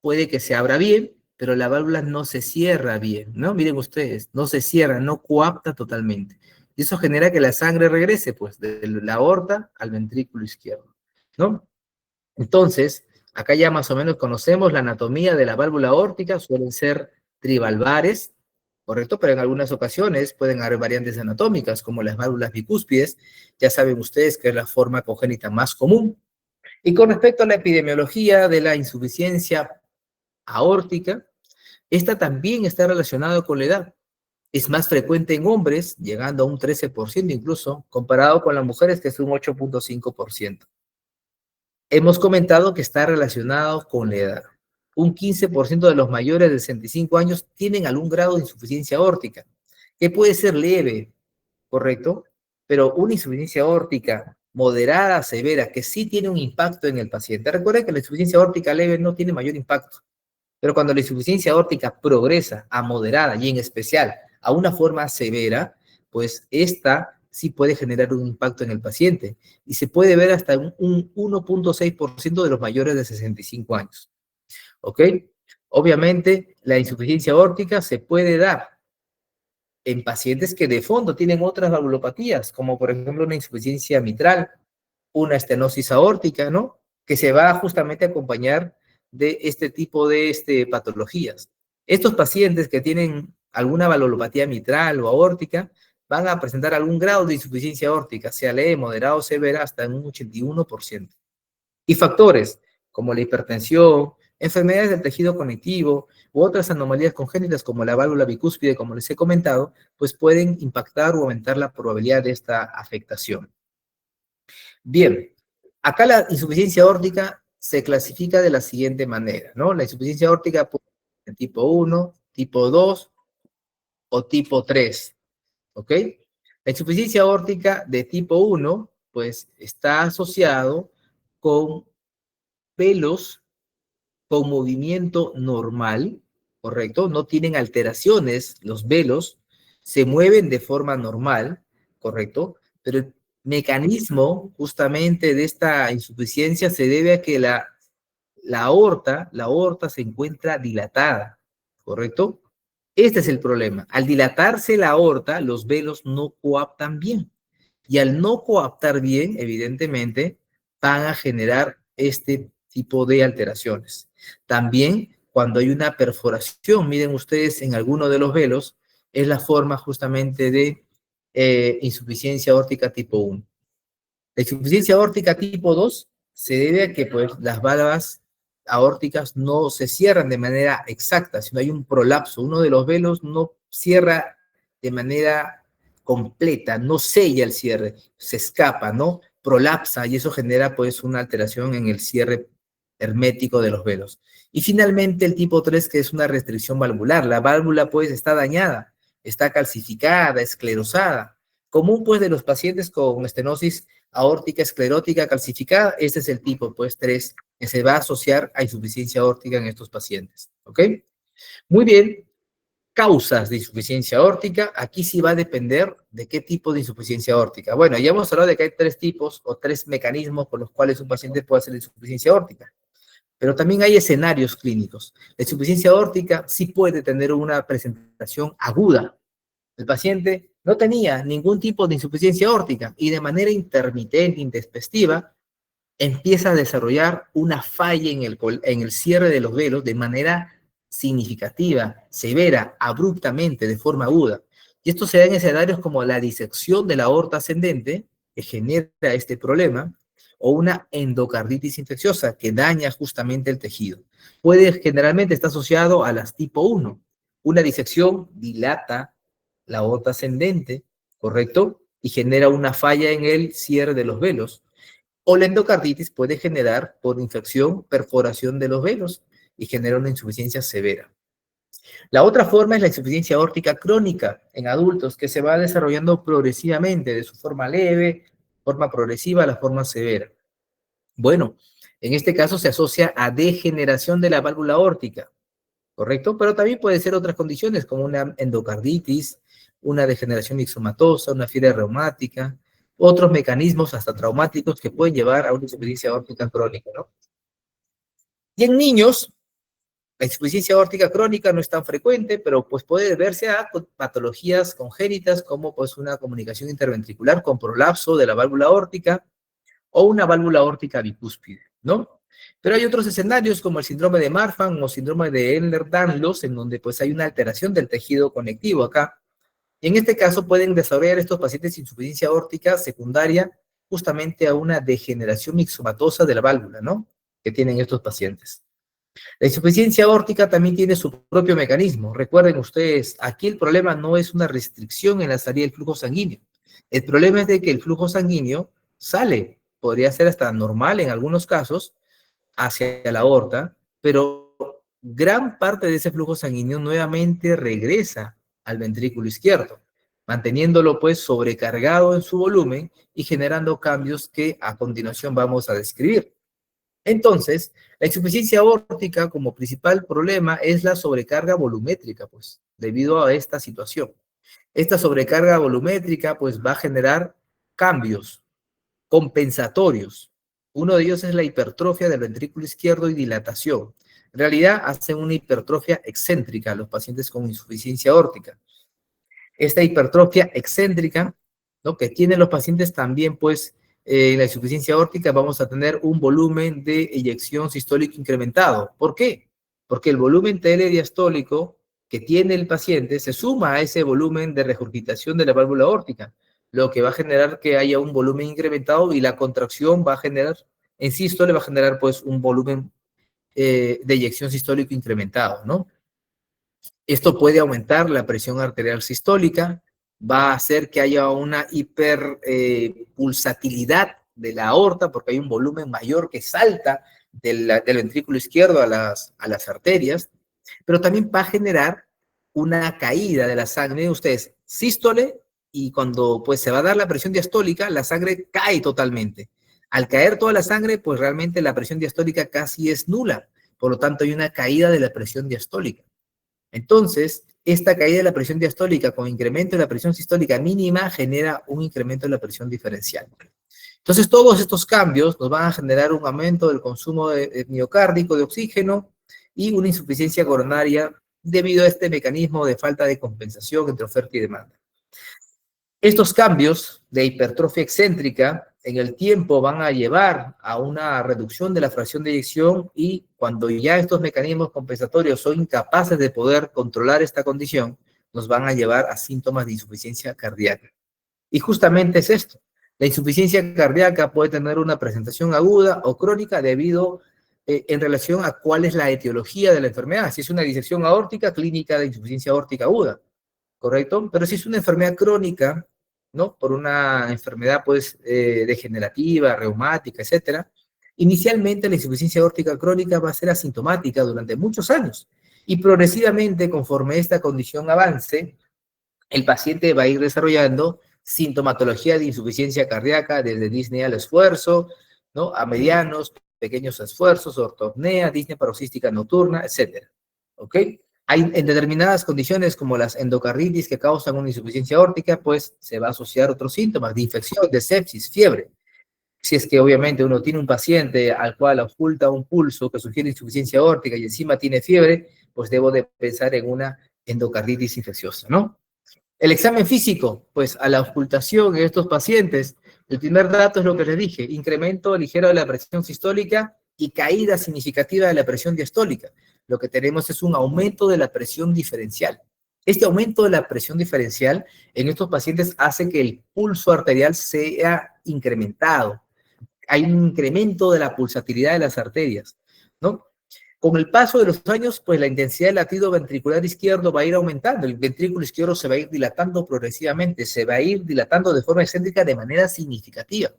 puede que se abra bien, pero la válvula no se cierra bien, ¿no? Miren ustedes, no se cierra, no coapta totalmente. Y eso genera que la sangre regrese, pues, de la aorta al ventrículo izquierdo, ¿no? Entonces, acá ya más o menos conocemos la anatomía de la válvula aórtica, suelen ser trivalvares, ¿correcto? Pero en algunas ocasiones pueden haber variantes anatómicas, como las válvulas bicúspides, ya saben ustedes que es la forma congénita más común. Y con respecto a la epidemiología de la insuficiencia aórtica, esta también está relacionada con la edad. Es más frecuente en hombres, llegando a un 13% incluso, comparado con las mujeres, que es un 8.5%. Hemos comentado que está relacionado con la edad. Un 15% de los mayores de 65 años tienen algún grado de insuficiencia aórtica, que puede ser leve, ¿correcto? Pero una insuficiencia aórtica moderada, severa, que sí tiene un impacto en el paciente. Recuerden que la insuficiencia aórtica leve no tiene mayor impacto, pero cuando la insuficiencia aórtica progresa a moderada y en especial a una forma severa, pues esta sí puede generar un impacto en el paciente y se puede ver hasta un 1.6% de los mayores de 65 años. ¿Ok? Obviamente, la insuficiencia aórtica se puede dar en pacientes que de fondo tienen otras valvulopatías, como por ejemplo una insuficiencia mitral, una estenosis aórtica, ¿no? Que se va justamente a acompañar de este tipo de patologías. Estos pacientes que tienen alguna valvulopatía mitral o aórtica van a presentar algún grado de insuficiencia aórtica, sea leve, moderada o severa, hasta en un 81%. Y factores como la hipertensión, enfermedades del tejido conectivo u otras anomalías congénitas como la válvula bicúspide, como les he comentado, pues pueden impactar o aumentar la probabilidad de esta afectación. Bien, acá la insuficiencia aórtica se clasifica de la siguiente manera, ¿no? La insuficiencia aórtica puede ser tipo 1, tipo 2 o tipo 3, ¿ok? La insuficiencia aórtica de tipo 1, pues está asociado con pelos con movimiento normal, ¿correcto? No tienen alteraciones, los velos se mueven de forma normal, ¿correcto? Pero el mecanismo justamente de esta insuficiencia se debe a que la aorta se encuentra dilatada, ¿correcto? Este es el problema. Al dilatarse la aorta, los velos no coaptan bien. Y al no coaptar bien, evidentemente, van a generar este tipo de alteraciones. También, cuando hay una perforación, miren ustedes en alguno de los velos, es la forma justamente de insuficiencia aórtica tipo 1. La insuficiencia aórtica tipo 2 se debe a que pues, las válvulas aórticas no se cierran de manera exacta, sino hay un prolapso. Uno de los velos no cierra de manera completa, no sella el cierre, se escapa, ¿no? Prolapsa y eso genera pues una alteración en el cierre hermético de los velos. Y finalmente el tipo 3, que es una restricción valvular. La válvula pues está dañada, está calcificada, esclerosada. Común pues de los pacientes con estenosis aórtica esclerótica calcificada, este es el tipo pues 3 que se va a asociar a insuficiencia aórtica en estos pacientes, ¿ok? Muy bien, causas de insuficiencia aórtica, aquí sí va a depender de qué tipo de insuficiencia aórtica. Bueno, ya hemos hablado de que hay 3 tipos o 3 mecanismos por los cuales un paciente puede hacer insuficiencia aórtica, pero también hay escenarios clínicos. La insuficiencia aórtica sí puede tener una presentación aguda. El paciente no tenía ningún tipo de insuficiencia aórtica y de manera intermitente, intempestiva, empieza a desarrollar una falla en el cierre de los velos de manera significativa, severa, abruptamente, de forma aguda. Y esto se da en escenarios como la disección de la aorta ascendente, que genera este problema, o una endocarditis infecciosa que daña justamente el tejido. Generalmente está asociado a las tipo 1. Una disección dilata la aorta ascendente, ¿correcto? Y genera una falla en el cierre de los velos. O la endocarditis puede generar, por infección, perforación de los velos y genera una insuficiencia severa. La otra forma es la insuficiencia aórtica crónica en adultos, que se va desarrollando progresivamente, de su forma leve, forma progresiva a la forma severa. Bueno, en este caso se asocia a degeneración de la válvula aórtica, ¿correcto? Pero también puede ser otras condiciones como una endocarditis, una degeneración mixomatosa, una fiebre reumática, otros mecanismos hasta traumáticos que pueden llevar a una insuficiencia aórtica crónica, ¿no? Y en niños, la insuficiencia aórtica crónica no es tan frecuente, pero pues puede deberse a patologías congénitas como pues una comunicación interventricular con prolapso de la válvula aórtica o una válvula aórtica bicúspide, ¿no? Pero hay otros escenarios como el síndrome de Marfan o síndrome de Ehlers-Danlos, en donde pues hay una alteración del tejido conectivo acá. Y en este caso pueden desarrollar estos pacientes insuficiencia aórtica secundaria justamente a una degeneración mixomatosa de la válvula, ¿no? Que tienen estos pacientes. La insuficiencia aórtica también tiene su propio mecanismo. Recuerden ustedes, aquí el problema no es una restricción en la salida del flujo sanguíneo. El problema es de que el flujo sanguíneo sale, podría ser hasta normal en algunos casos, hacia la aorta, pero gran parte de ese flujo sanguíneo nuevamente regresa al ventrículo izquierdo, manteniéndolo pues sobrecargado en su volumen y generando cambios que a continuación vamos a describir. Entonces, la insuficiencia aórtica como principal problema es la sobrecarga volumétrica, pues, debido a esta situación. Esta sobrecarga volumétrica, pues, va a generar cambios compensatorios. Uno de ellos es la hipertrofia del ventrículo izquierdo y dilatación. En realidad, hacen una hipertrofia excéntrica a los pacientes con insuficiencia aórtica. Esta hipertrofia excéntrica, ¿no?, que tienen los pacientes también, pues, en la insuficiencia aórtica vamos a tener un volumen de eyección sistólico incrementado. ¿Por qué? Porque el volumen TL diastólico que tiene el paciente se suma a ese volumen de regurgitación de la válvula aórtica, lo que va a generar que haya un volumen incrementado y la contracción va a generar, en sístole va a generar pues un volumen de eyección sistólico incrementado, ¿no? Esto puede aumentar la presión arterial sistólica, va a hacer que haya una hiperpulsatilidad de la aorta, porque hay un volumen mayor que salta del ventrículo izquierdo a las arterias, pero también va a generar una caída de la sangre. Ustedes, sístole, y cuando pues se va a dar la presión diastólica, la sangre cae totalmente. Al caer toda la sangre, pues realmente la presión diastólica casi es nula, por lo tanto hay una caída de la presión diastólica. Entonces, esta caída de la presión diastólica con incremento de la presión sistólica mínima genera un incremento de la presión diferencial. Entonces, todos estos cambios nos van a generar un aumento del consumo miocárdico de oxígeno y una insuficiencia coronaria debido a este mecanismo de falta de compensación entre oferta y demanda. Estos cambios de hipertrofia excéntrica en el tiempo van a llevar a una reducción de la fracción de eyección y cuando ya estos mecanismos compensatorios son incapaces de poder controlar esta condición, nos van a llevar a síntomas de insuficiencia cardíaca. Y justamente es esto. La insuficiencia cardíaca puede tener una presentación aguda o crónica debido en relación a cuál es la etiología de la enfermedad. Si es una disección aórtica, clínica de insuficiencia aórtica aguda, ¿correcto? Pero si es una enfermedad crónica, ¿no? Por una enfermedad, pues, degenerativa, reumática, etcétera, inicialmente la insuficiencia aórtica crónica va a ser asintomática durante muchos años y progresivamente, conforme esta condición avance, el paciente va a ir desarrollando sintomatología de insuficiencia cardíaca desde disnea al esfuerzo, ¿no? A medianos, pequeños esfuerzos, ortopnea, disnea paroxística nocturna, etcétera, ¿ok? Hay en determinadas condiciones como las endocarditis que causan una insuficiencia aórtica, pues se va a asociar otros síntomas de infección, de sepsis, fiebre. Si es que obviamente uno tiene un paciente al cual oculta un pulso que sugiere insuficiencia aórtica y encima tiene fiebre, pues debo de pensar en una endocarditis infecciosa, ¿no? El examen físico, pues a la ocultación en estos pacientes, el primer dato es lo que les dije, incremento ligero de la presión sistólica y caída significativa de la presión diastólica. Lo que tenemos es un aumento de la presión diferencial. Este aumento de la presión diferencial en estos pacientes hace que el pulso arterial sea incrementado. Hay un incremento de la pulsatilidad de las arterias, ¿no? Con el paso de los años, pues la intensidad del latido ventricular izquierdo va a ir aumentando. El ventrículo izquierdo se va a ir dilatando progresivamente, se va a ir dilatando de forma excéntrica de manera significativa.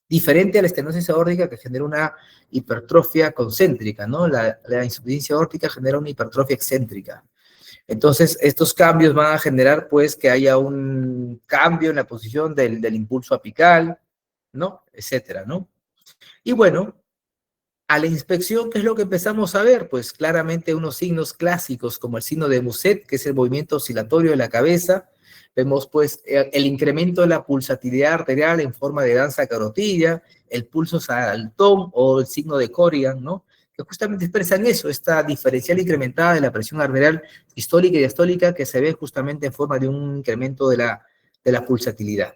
Diferente a la estenosis aórtica que genera una hipertrofia concéntrica, ¿no? La insuficiencia aórtica genera una hipertrofia excéntrica. Entonces, estos cambios van a generar, pues, que haya un cambio en la posición del impulso apical, ¿no? Etcétera, ¿no? Y bueno, a la inspección, ¿qué es lo que empezamos a ver? Pues claramente unos signos clásicos como el signo de Muset, que es el movimiento oscilatorio de la cabeza. Vemos pues el incremento de la pulsatilidad arterial en forma de danza carotida, el pulso saltón o el signo de Corrigan, ¿no? Que justamente expresan eso, esta diferencial incrementada de la presión arterial sistólica y diastólica que se ve justamente en forma de un incremento de la pulsatilidad.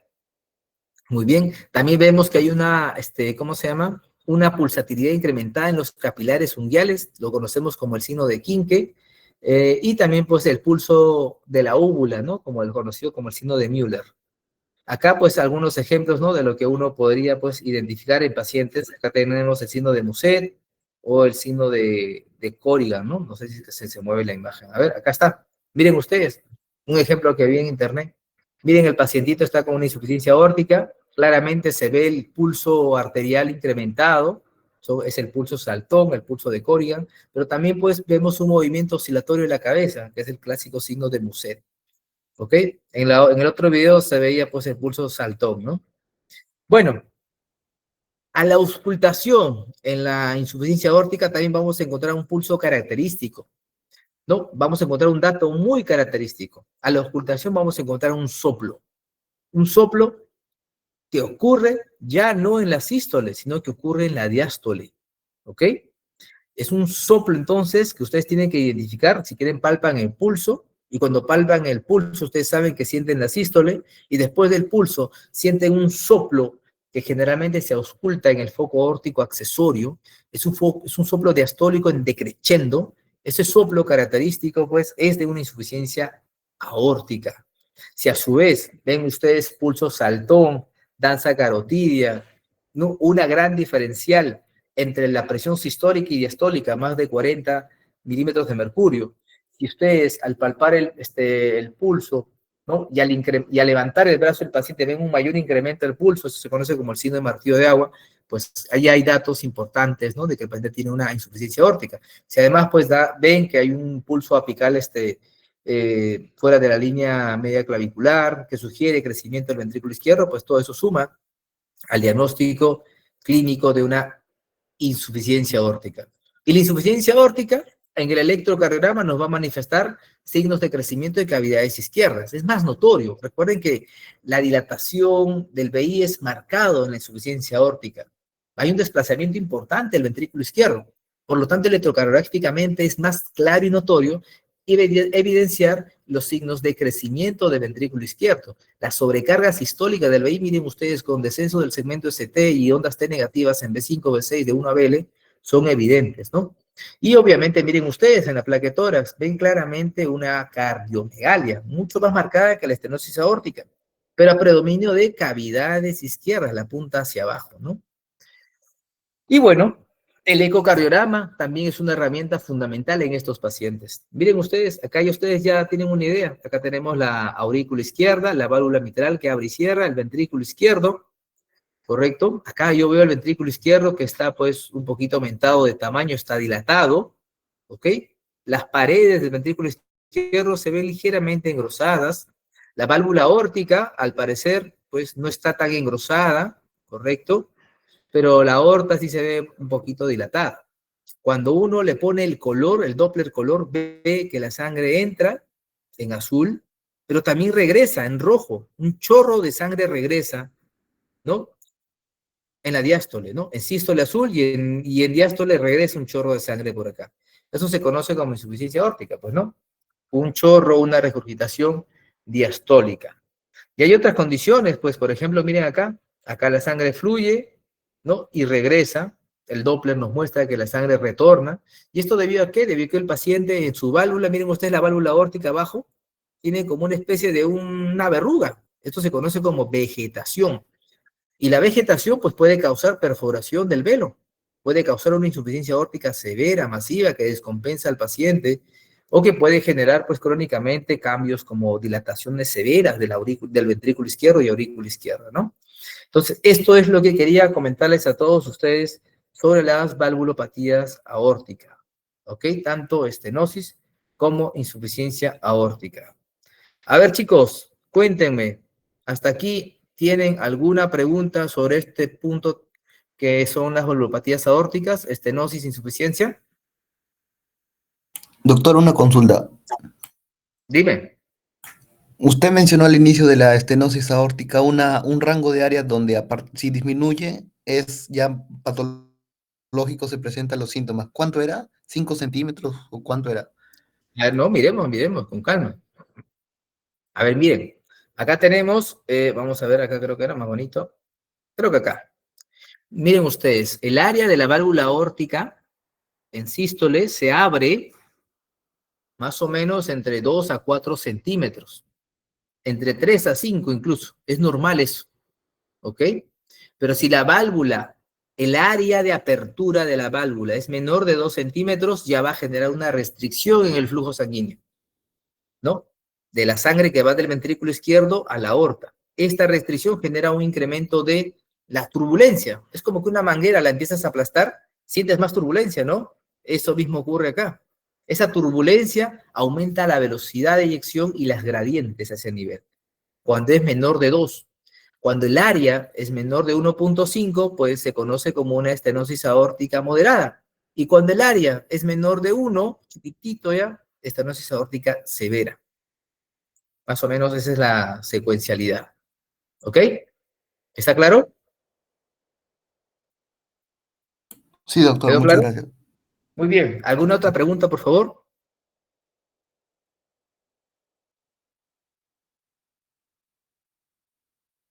Muy bien, también vemos que hay una, ¿cómo se llama? Una pulsatilidad incrementada en los capilares unguiales, lo conocemos como el signo de Quincke, y también pues el pulso de la úvula, ¿no? Como el conocido como el signo de Müller. Acá pues algunos ejemplos, ¿no? De lo que uno podría pues identificar en pacientes. Acá tenemos el signo de Muset o el signo de Corrigan, ¿no? No sé si se mueve la imagen. A ver, acá está. Miren ustedes, un ejemplo que vi en internet. Miren, el pacientito está con una insuficiencia aórtica, claramente se ve el pulso arterial incrementado, es el pulso saltón, el pulso de Corrigan, pero también pues vemos un movimiento oscilatorio de la cabeza, que es el clásico signo de Muset. ¿Ok? En el otro video se veía pues el pulso saltón, ¿no? Bueno, a la auscultación en la insuficiencia aórtica también vamos a encontrar un pulso característico, ¿no? Vamos a encontrar un dato muy característico. A la auscultación vamos a encontrar un soplo que ocurre ya no en la sístole, sino que ocurre en la diástole, ¿ok? Es un soplo, entonces, que ustedes tienen que identificar. Si quieren, palpan el pulso, y cuando palpan el pulso, ustedes saben que sienten la sístole, y después del pulso, sienten un soplo que generalmente se ausculta en el foco aórtico accesorio. Es un soplo diastólico en decreciendo. Ese soplo característico, pues, es de una insuficiencia aórtica. Si a su vez ven ustedes pulso saltón, danza carotidia, ¿no? Una gran diferencial entre la presión sistólica y diastólica, más de 40 milímetros de mercurio. Si ustedes al palpar el pulso, ¿no? y al levantar el brazo del paciente ven un mayor incremento del pulso, eso se conoce como el síndrome de martillo de agua, pues ahí hay datos importantes, ¿no? De que el paciente tiene una insuficiencia aórtica. Si además pues ven que hay un pulso apical fuera de la línea media clavicular, que sugiere crecimiento del ventrículo izquierdo, pues todo eso suma al diagnóstico clínico de una insuficiencia aórtica. Y la insuficiencia aórtica, en el electrocardiograma nos va a manifestar signos de crecimiento de cavidades izquierdas. Es más notorio. Recuerden que la dilatación del VI es marcado en la insuficiencia aórtica. Hay un desplazamiento importante del ventrículo izquierdo. Por lo tanto, electrocardiográficamente es más claro y notorio evidenciar los signos de crecimiento del ventrículo izquierdo. La sobrecarga sistólica del VI, miren ustedes, con descenso del segmento ST y ondas T negativas en B5, B6 de 1 a BL, son evidentes, ¿no? Y obviamente, miren ustedes, en la plaquetórax ven claramente una cardiomegalia, mucho más marcada que la estenosis aórtica, pero a predominio de cavidades izquierdas, la punta hacia abajo, ¿no? Y bueno, el ecocardiograma también es una herramienta fundamental en estos pacientes. Miren ustedes, acá ya ustedes ya tienen una idea. Acá tenemos la aurícula izquierda, la válvula mitral que abre y cierra, el ventrículo izquierdo, ¿correcto? Acá yo veo el ventrículo izquierdo que está pues un poquito aumentado de tamaño, está dilatado, ¿ok? Las paredes del ventrículo izquierdo se ven ligeramente engrosadas. La válvula aórtica, al parecer, pues no está tan engrosada, ¿correcto? Pero la aorta sí se ve un poquito dilatada. Cuando uno le pone el color, el Doppler color, ve que la sangre entra en azul, pero también regresa en rojo. Un chorro de sangre regresa, ¿no? En la diástole, ¿no? En sístole azul y en diástole regresa un chorro de sangre por acá. Eso se conoce como insuficiencia aórtica, pues, ¿no? Un chorro, una regurgitación diastólica. Y hay otras condiciones, pues, por ejemplo, miren acá, acá la sangre fluye, ¿no? Y regresa, el Doppler nos muestra que la sangre retorna, ¿y esto debido a qué? Debido a que el paciente en su válvula, miren ustedes la válvula aórtica abajo, tiene como una especie de una verruga, esto se conoce como vegetación, y la vegetación pues puede causar perforación del velo, puede causar una insuficiencia aórtica severa, masiva, que descompensa al paciente, o que puede generar pues crónicamente cambios como dilataciones severas del ventrículo izquierdo y aurícula izquierda, ¿no? Entonces, esto es lo que quería comentarles a todos ustedes sobre las valvulopatías aórticas, ¿ok? Tanto estenosis como insuficiencia aórtica. A ver, chicos, cuéntenme, ¿hasta aquí tienen alguna pregunta sobre este punto que son las valvulopatías aórticas, estenosis, insuficiencia? Doctor, una consulta. Dime. Usted mencionó al inicio de la estenosis aórtica un rango de áreas donde si disminuye es ya patológico, se presentan los síntomas. ¿Cuánto era? ¿5 centímetros o cuánto era? No, miremos, con calma. A ver, miren, acá tenemos, vamos a ver, acá creo que era más bonito. Creo que acá. Miren ustedes, el área de la válvula aórtica en sístole se abre más o menos entre 2 a 4 centímetros, entre 3 a 5 incluso. Es normal eso, ¿ok? Pero si la válvula, el área de apertura de la válvula es menor de 2 centímetros, ya va a generar una restricción en el flujo sanguíneo, ¿no? De la sangre que va del ventrículo izquierdo a la aorta. Esta restricción genera un incremento de la turbulencia. Es como que una manguera la empiezas a aplastar, sientes más turbulencia, ¿no? Eso mismo ocurre acá. Esa turbulencia aumenta la velocidad de eyección y las gradientes a ese nivel. Cuando es menor de 2. Cuando el área es menor de 1.5, pues se conoce como una estenosis aórtica moderada. Y cuando el área es menor de 1, chiquitito ya, estenosis aórtica severa. Más o menos esa es la secuencialidad. ¿Ok? ¿Está claro? Sí, doctor, ¿Quedó muchas claro? gracias. Muy bien. ¿Alguna otra pregunta, por favor?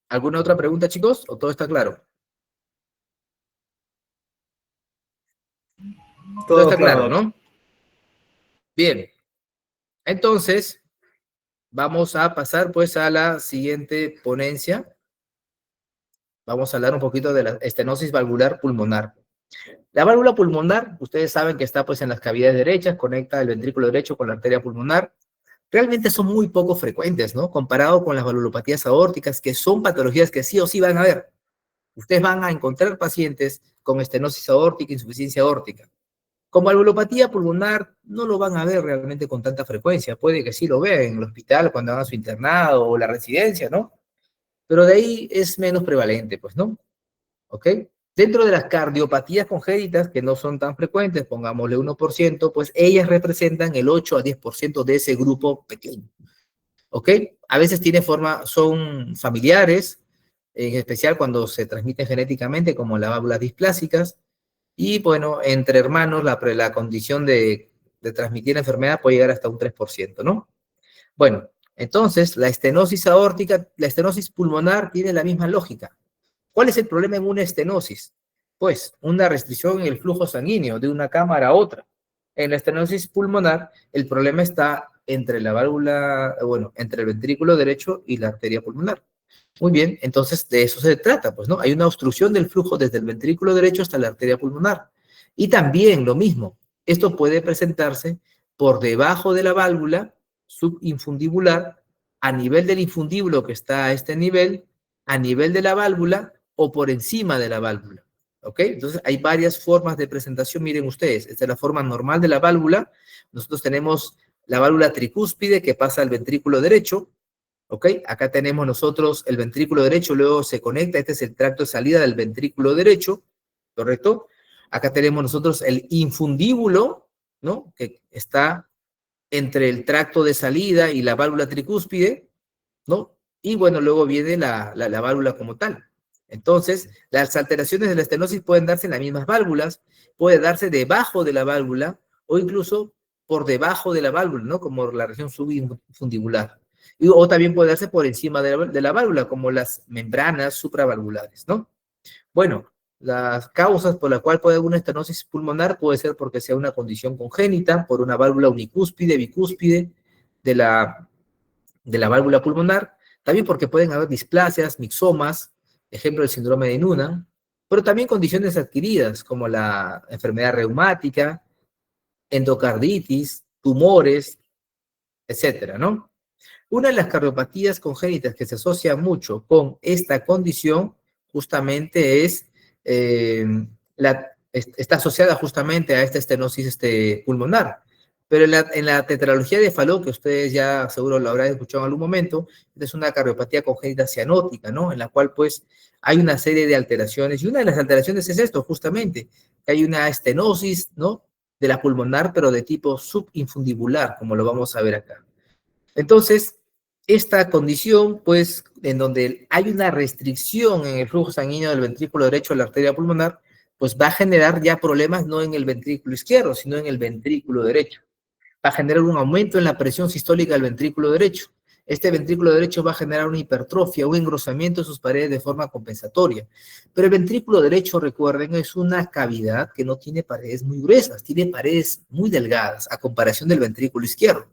¿Alguna otra pregunta, chicos? ¿O todo está claro? Todo está claro, ¿no? Bien. Entonces, vamos a pasar pues a la siguiente ponencia. Vamos a hablar un poquito de la estenosis valvular pulmonar. La válvula pulmonar, ustedes saben que está pues en las cavidades derechas, conecta el ventrículo derecho con la arteria pulmonar. Realmente son muy poco frecuentes, ¿no? Comparado con las valvulopatías aórticas, que son patologías que sí o sí van a ver. Ustedes van a encontrar pacientes con estenosis aórtica, insuficiencia aórtica. Como valvulopatía pulmonar, no lo van a ver realmente con tanta frecuencia. Puede que sí lo vean en el hospital cuando hagan su internado o la residencia, ¿no? Pero de ahí es menos prevalente, pues, ¿no? ¿Ok? Dentro de las cardiopatías congénitas, que no son tan frecuentes, pongámosle 1%, pues ellas representan el 8 a 10% de ese grupo pequeño. ¿Ok? A veces son familiares, en especial cuando se transmiten genéticamente, como las válvulas displásicas, y bueno, entre hermanos la condición de transmitir la enfermedad puede llegar hasta un 3%, ¿no? Bueno, entonces la estenosis aórtica, la estenosis pulmonar tiene la misma lógica. ¿Cuál es el problema en una estenosis? Pues una restricción en el flujo sanguíneo de una cámara a otra. En la estenosis pulmonar, el problema está entre la válvula, bueno, entre el ventrículo derecho y la arteria pulmonar. Muy bien, entonces de eso se trata, pues, ¿no? Hay una obstrucción del flujo desde el ventrículo derecho hasta la arteria pulmonar. Y también lo mismo, esto puede presentarse por debajo de la válvula subinfundibular, a nivel del infundíbulo que está a este nivel, a nivel de la válvula o por encima de la válvula. ¿Ok? Entonces hay varias formas de presentación, miren ustedes, esta es la forma normal de la válvula. Nosotros tenemos la válvula tricúspide que pasa al ventrículo derecho. ¿Ok? Acá tenemos nosotros el ventrículo derecho, luego se conecta, este es el tracto de salida del ventrículo derecho, ¿correcto? Acá tenemos nosotros el infundíbulo, ¿no? Que está entre el tracto de salida y la válvula tricúspide, ¿no? Y bueno, luego viene la válvula como tal. Entonces, las alteraciones de la estenosis pueden darse en las mismas válvulas, puede darse debajo de la válvula o incluso por debajo de la válvula, ¿no? Como la región subinfundibular. O también puede darse por encima de la válvula, como las membranas supravalvulares, ¿no? Bueno, las causas por las cuales puede haber una estenosis pulmonar puede ser porque sea una condición congénita, por una válvula unicúspide, bicúspide de la válvula pulmonar, también porque pueden haber displasias, mixomas, ejemplo el síndrome de Noonan, pero también condiciones adquiridas como la enfermedad reumática, endocarditis, tumores, etcétera, ¿no? Una de las cardiopatías congénitas que se asocia mucho con esta condición justamente está asociada justamente a esta estenosis pulmonar. Pero en la tetralogía de Fallot, que ustedes ya seguro lo habrán escuchado en algún momento, es una cardiopatía congénita cianótica, ¿no? En la cual pues hay una serie de alteraciones, y una de las alteraciones es esto, justamente, que hay una estenosis, ¿no? De la pulmonar, pero de tipo subinfundibular, como lo vamos a ver acá. Entonces, esta condición, pues, en donde hay una restricción en el flujo sanguíneo del ventrículo derecho a la arteria pulmonar, pues va a generar ya problemas no en el ventrículo izquierdo, sino en el ventrículo derecho. Va a generar un aumento en la presión sistólica del ventrículo derecho. Este ventrículo derecho va a generar una hipertrofia, un engrosamiento de sus paredes de forma compensatoria. Pero el ventrículo derecho, recuerden, es una cavidad que no tiene paredes muy gruesas, tiene paredes muy delgadas a comparación del ventrículo izquierdo.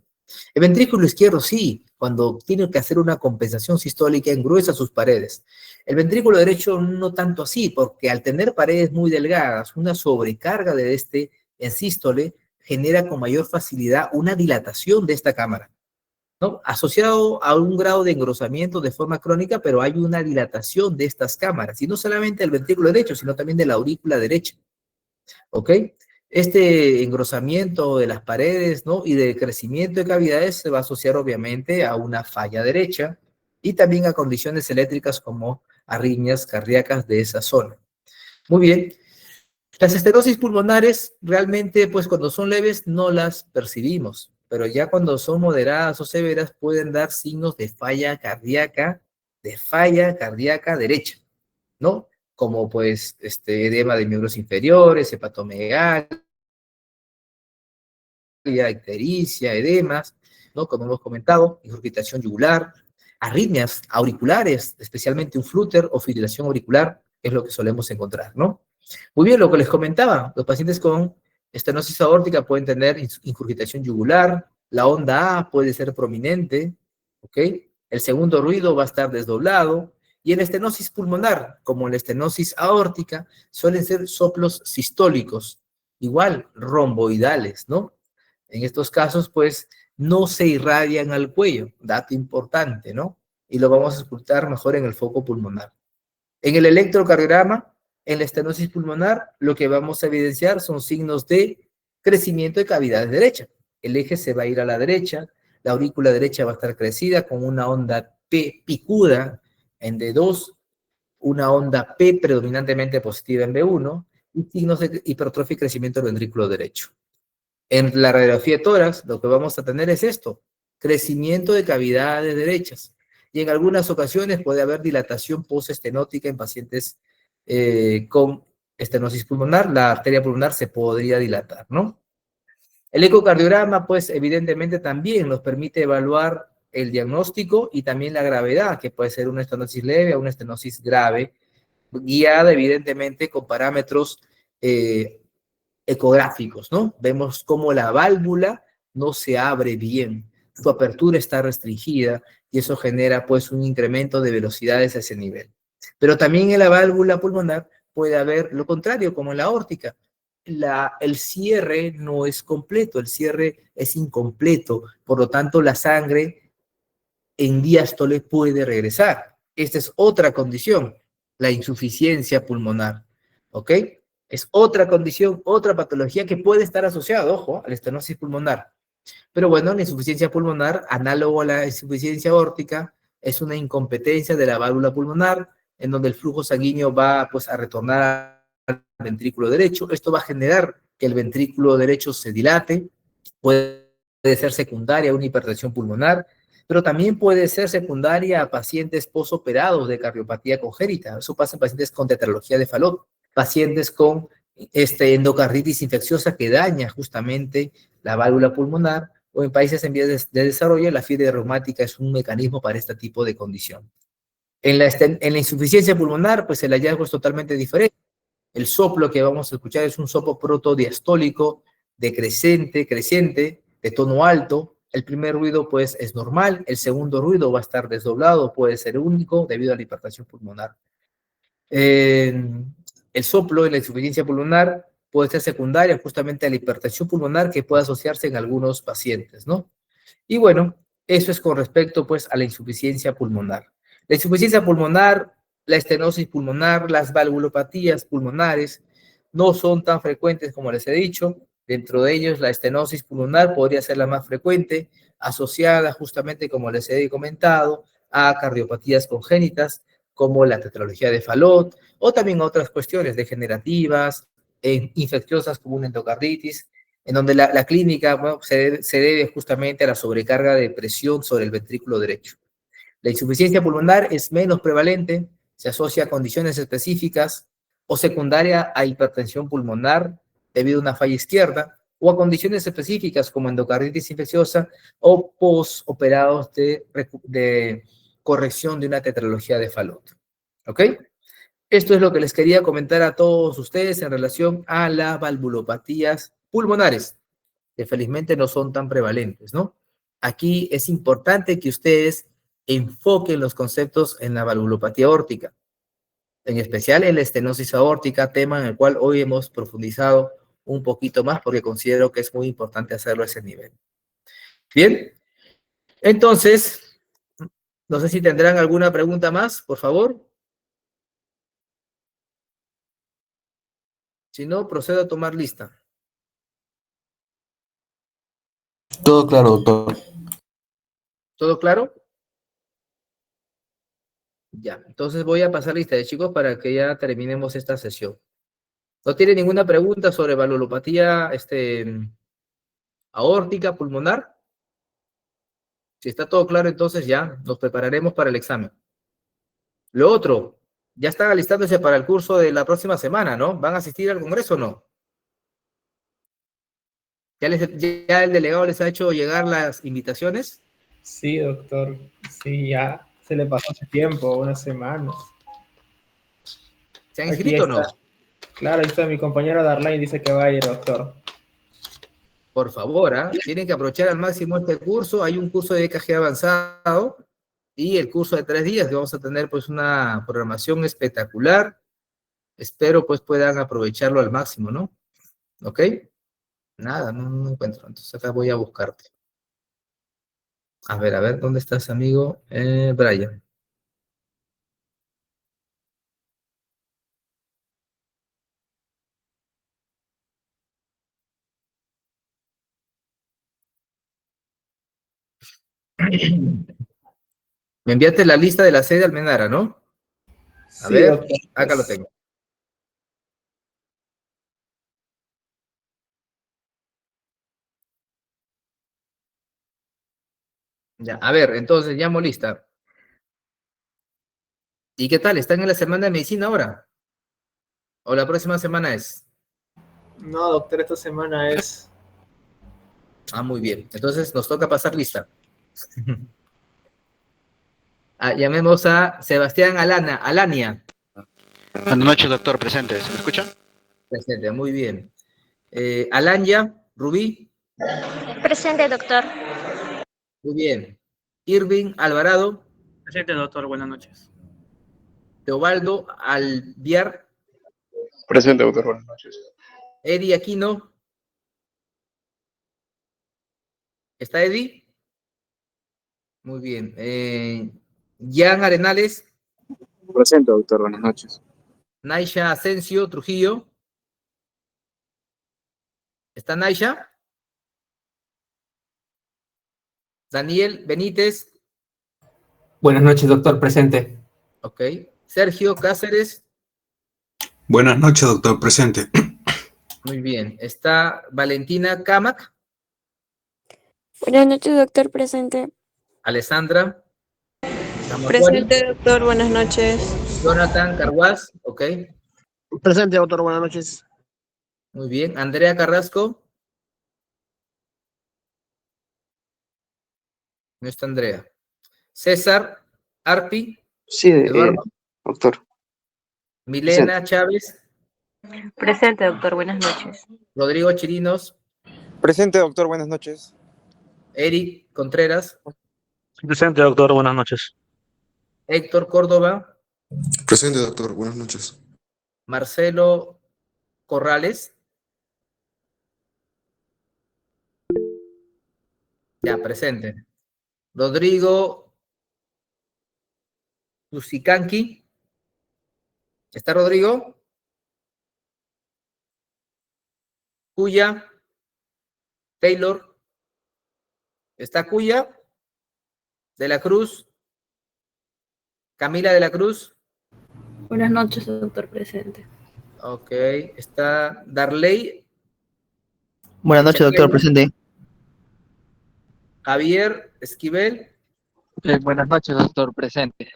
El ventrículo izquierdo sí, cuando tiene que hacer una compensación sistólica, engruesa sus paredes. El ventrículo derecho no tanto así, porque al tener paredes muy delgadas, una sobrecarga de en sístole genera con mayor facilidad una dilatación de esta cámara, ¿no? Asociado a un grado de engrosamiento de forma crónica, pero hay una dilatación de estas cámaras, y no solamente del ventrículo derecho, sino también de la aurícula derecha, ¿ok? Este engrosamiento de las paredes, ¿no? Y del crecimiento de cavidades se va a asociar obviamente a una falla derecha y también a condiciones eléctricas como arritmias cardíacas de esa zona. Muy bien. Las estenosis pulmonares realmente, pues cuando son leves no las percibimos, pero ya cuando son moderadas o severas pueden dar signos de falla cardíaca derecha, ¿no? Como pues edema de miembros inferiores, hepatomegalia, ictericia, edemas, ¿no? Como hemos comentado, ingurgitación yugular, arritmias auriculares, especialmente un flúter o fibrilación auricular, es lo que solemos encontrar, ¿no? Muy bien, lo que les comentaba, los pacientes con estenosis aórtica pueden tener ingurgitación yugular, la onda A puede ser prominente, ¿ok? El segundo ruido va a estar desdoblado, y en la estenosis pulmonar, como en la estenosis aórtica, suelen ser soplos sistólicos, igual romboidales, ¿no? En estos casos, pues, no se irradian al cuello, dato importante, ¿no? Y lo vamos a escuchar mejor en el foco pulmonar. En el electrocardiograma, en la estenosis pulmonar, lo que vamos a evidenciar son signos de crecimiento de cavidades derecha. El eje se va a ir a la derecha, la aurícula derecha va a estar crecida con una onda P picuda en D2, una onda P predominantemente positiva en B1 y signos de hipertrofia y crecimiento del ventrículo derecho. En la radiografía de tórax, lo que vamos a tener es esto, crecimiento de cavidades derechas. Y en algunas ocasiones puede haber dilatación postestenótica en pacientes con estenosis pulmonar. La arteria pulmonar se podría dilatar, ¿no? El ecocardiograma, pues, evidentemente también nos permite evaluar el diagnóstico y también la gravedad, que puede ser una estenosis leve o una estenosis grave, guiada, evidentemente, con parámetros ecográficos, ¿no? Vemos cómo la válvula no se abre bien, su apertura está restringida y eso genera pues un incremento de velocidades a ese nivel. Pero también en la válvula pulmonar puede haber lo contrario, como en la aórtica. El cierre no es completo, el cierre es incompleto, por lo tanto la sangre en diástole puede regresar. Esta es otra condición, la insuficiencia pulmonar, ¿ok? Es otra condición, otra patología que puede estar asociada, ojo, a la estenosis pulmonar. Pero bueno, la insuficiencia pulmonar, análogo a la insuficiencia aórtica, es una incompetencia de la válvula pulmonar, en donde el flujo sanguíneo va pues a retornar al ventrículo derecho. Esto va a generar que el ventrículo derecho se dilate, puede ser secundaria a una hipertensión pulmonar, pero también puede ser secundaria a pacientes posoperados de cardiopatía congénita. Eso pasa en pacientes con tetralogía de Fallot, pacientes con endocarditis infecciosa que daña justamente la válvula pulmonar, o en países en vías de desarrollo, la fiebre reumática es un mecanismo para este tipo de condición. En la insuficiencia pulmonar, pues el hallazgo es totalmente diferente. El soplo que vamos a escuchar es un soplo protodiastólico, decreciente, creciente, de tono alto. El primer ruido, pues, es normal. El segundo ruido va a estar desdoblado, puede ser único debido a la hipertensión pulmonar. El soplo en la insuficiencia pulmonar puede ser secundaria justamente a la hipertensión pulmonar que puede asociarse en algunos pacientes, ¿no? Y bueno, eso es con respecto, pues, a la insuficiencia pulmonar. La insuficiencia pulmonar, la estenosis pulmonar, las valvulopatías pulmonares no son tan frecuentes como les he dicho. Dentro de ellos, la estenosis pulmonar podría ser la más frecuente, asociada justamente, como les he comentado, a cardiopatías congénitas, como la tetralogía de Fallot, o también otras cuestiones degenerativas, infecciosas como una endocarditis, en donde la clínica, bueno, se debe justamente a la sobrecarga de presión sobre el ventrículo derecho. La insuficiencia pulmonar es menos prevalente, se asocia a condiciones específicas o secundaria a hipertensión pulmonar debido a una falla izquierda o a condiciones específicas como endocarditis infecciosa o postoperados de corrección de una tetralogía de Fallot. ¿Ok? Esto es lo que les quería comentar a todos ustedes en relación a las valvulopatías pulmonares, que felizmente no son tan prevalentes, ¿no? Aquí es importante que ustedes enfoquen los conceptos en la valvulopatía aórtica, en especial en la estenosis aórtica, tema en el cual hoy hemos profundizado un poquito más porque considero que es muy importante hacerlo a ese nivel. Bien, entonces, no sé si tendrán alguna pregunta más, por favor. Si no, procedo a tomar lista. Todo claro, doctor. ¿Todo claro? Ya, entonces voy a pasar lista de chicos para que ya terminemos esta sesión. ¿No tiene ninguna pregunta sobre valvulopatía aórtica, pulmonar? Si está todo claro, entonces ya nos prepararemos para el examen. Lo otro, ya están alistándose para el curso de la próxima semana, ¿no? ¿Van a asistir al congreso o no? ¿Ya el delegado les ha hecho llegar las invitaciones? Sí, doctor. Sí, ya se le pasó hace tiempo, unas semanas. ¿Se han Aquí inscrito o está. no? Claro, ahí está mi compañero Darlene, dice que va a ir, doctor. Por favor, tienen que aprovechar al máximo este curso. Hay un curso de EKG avanzado y el curso de 3 días que vamos a tener pues una programación espectacular. Espero pues puedan aprovecharlo al máximo, ¿no? ¿Ok? Nada, no encuentro. Entonces acá voy a buscarte. A ver, ¿dónde estás, amigo? Brian. Me enviaste la lista de la sede de Almenara, ¿no? A Sí, ver, doctor. acá lo tengo. Ya, a ver, entonces, llamo lista. ¿Y qué tal? ¿Están en la semana de medicina ahora? ¿O la próxima semana es? No, doctor, esta semana es. Ah, muy bien. Entonces nos toca pasar lista. Llamemos a Sebastián Alania. Buenas noches, doctor, presente. ¿Se me escucha? Presente, muy bien. Alanya, Rubí, Presente, doctor. muy bien. Irving Alvarado, Presente, doctor. Buenas noches. Teobaldo Alviar, Presente, doctor. Buenas noches. Eddie Aquino. ¿Está Eddie? Muy bien. Jan Arenales, Presente, doctor. Buenas noches. Naisha Asensio Trujillo. ¿Está Naisha? Daniel Benítez. Buenas noches, doctor, presente. Ok. Sergio Cáceres. Buenas noches, doctor, presente. Muy bien. ¿Está Valentina Camac? Buenas noches, doctor. Presente. Alessandra Camacuari. Presente, doctor. Buenas noches. Jonathan Carguaz. Ok. Presente, doctor. Buenas noches. Muy bien. Andrea Carrasco. No está Andrea. César Arpi. Sí, Eduardo. doctor. Milena Chávez. Presente, doctor. Buenas noches. Rodrigo Chirinos. Presente, doctor. Buenas noches. Eric Contreras. Presente, doctor. Buenas noches. Héctor Córdoba. Presente, doctor, buenas noches. Marcelo Corrales. Ya, presente. Rodrigo Tusicanqui. ¿Está Rodrigo? Cuya. Taylor. ¿Está Cuya? De la Cruz. Camila de la Cruz. Buenas noches, doctor. Presente. Ok. Está Darley. Buenas noches, doctor, presente. Javier Esquivel. Buenas noches, doctor, presente.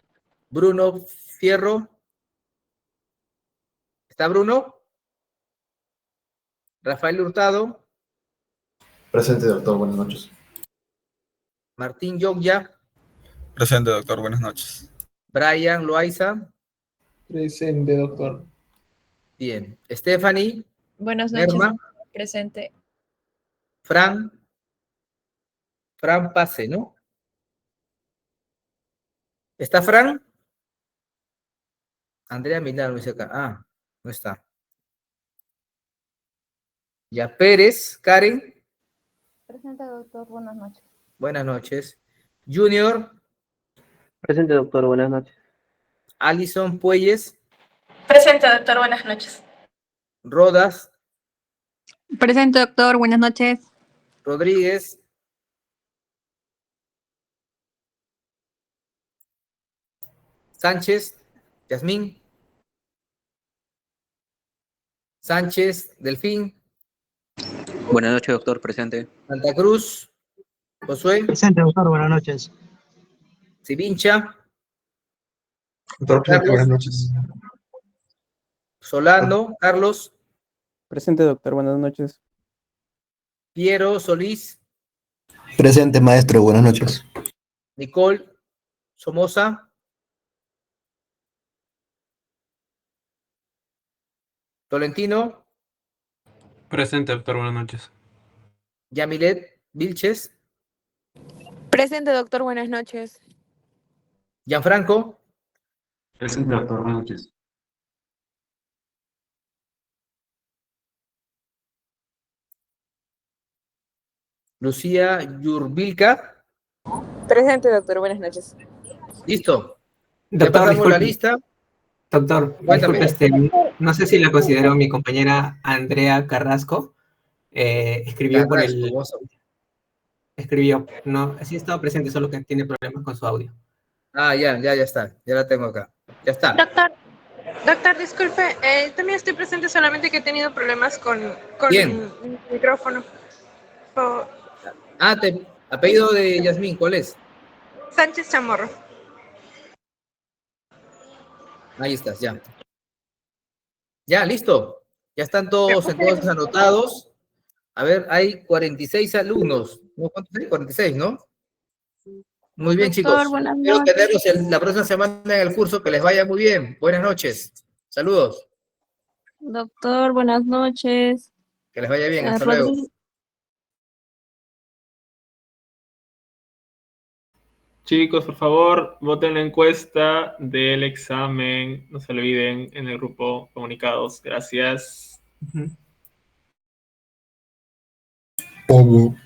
Bruno Fierro. ¿Está Bruno? Rafael Hurtado. Presente, doctor, buenas noches. Martín Yogya. Presente, doctor, buenas noches. Brian Loaiza. Presente, doctor. Bien. Stephanie. Buenas noches, Nerma. presente. Fran Pase, ¿no? ¿Está Fran? Andrea Milano dice acá. Ah, no está. Ya, Pérez, Karen. Presente, doctor. Buenas noches. Buenas noches. Junior, Presente, doctor. Buenas noches. Alison Puelles, Presente, doctor. Buenas noches. Rodas, Presente, doctor. Buenas noches. Rodríguez, Sánchez, Yasmín, Sánchez, Delfín, Buenas noches, doctor, presente. Santa Cruz, Josué, Presente, doctor. Buenas noches. Sivincha, Doctor, presente, Carlos. buenas noches. Solano, Carlos, Presente, doctor. Buenas noches. Piero Solís, Presente, maestro, buenas noches. Nicole Somoza, Tolentino, Presente, doctor. Buenas noches. Yamilet Vilches, Presente, doctor. Buenas noches. Gianfranco, Presente, doctor. Buenas noches. Lucía Yurbilca. Presente, doctor. Buenas noches. Listo. Ya Doctor, pasamos la disculpe. lista. Doctor, Cuéntame. disculpe, no sé si la considero mi compañera Andrea Carrasco. Escribió por Carrasco, el... vamos a- Escribió, no, sí estaba presente, solo que tiene problemas con su audio. Ah, ya está. Ya la tengo acá. Ya está. Doctor, Doctor, disculpe, también estoy presente, solamente que he tenido problemas con Bien. mi micrófono. Oh, Apellido de Yasmín, ¿cuál es? Sánchez Chamorro. Ahí estás, ya. Ya, listo. Ya están todos entonces anotados. A ver, hay 46 alumnos. ¿No? ¿Cuántos hay? 46, ¿no? Muy bien, Doctor, chicos. buenas Espero noches. tenerlos la próxima semana en el curso. Que les vaya muy bien. Buenas noches. Saludos. Doctor, buenas noches. Que les vaya bien. Hasta luego. Chicos, por favor, voten la encuesta del examen. No se olviden en el grupo comunicados. Gracias. Pogo.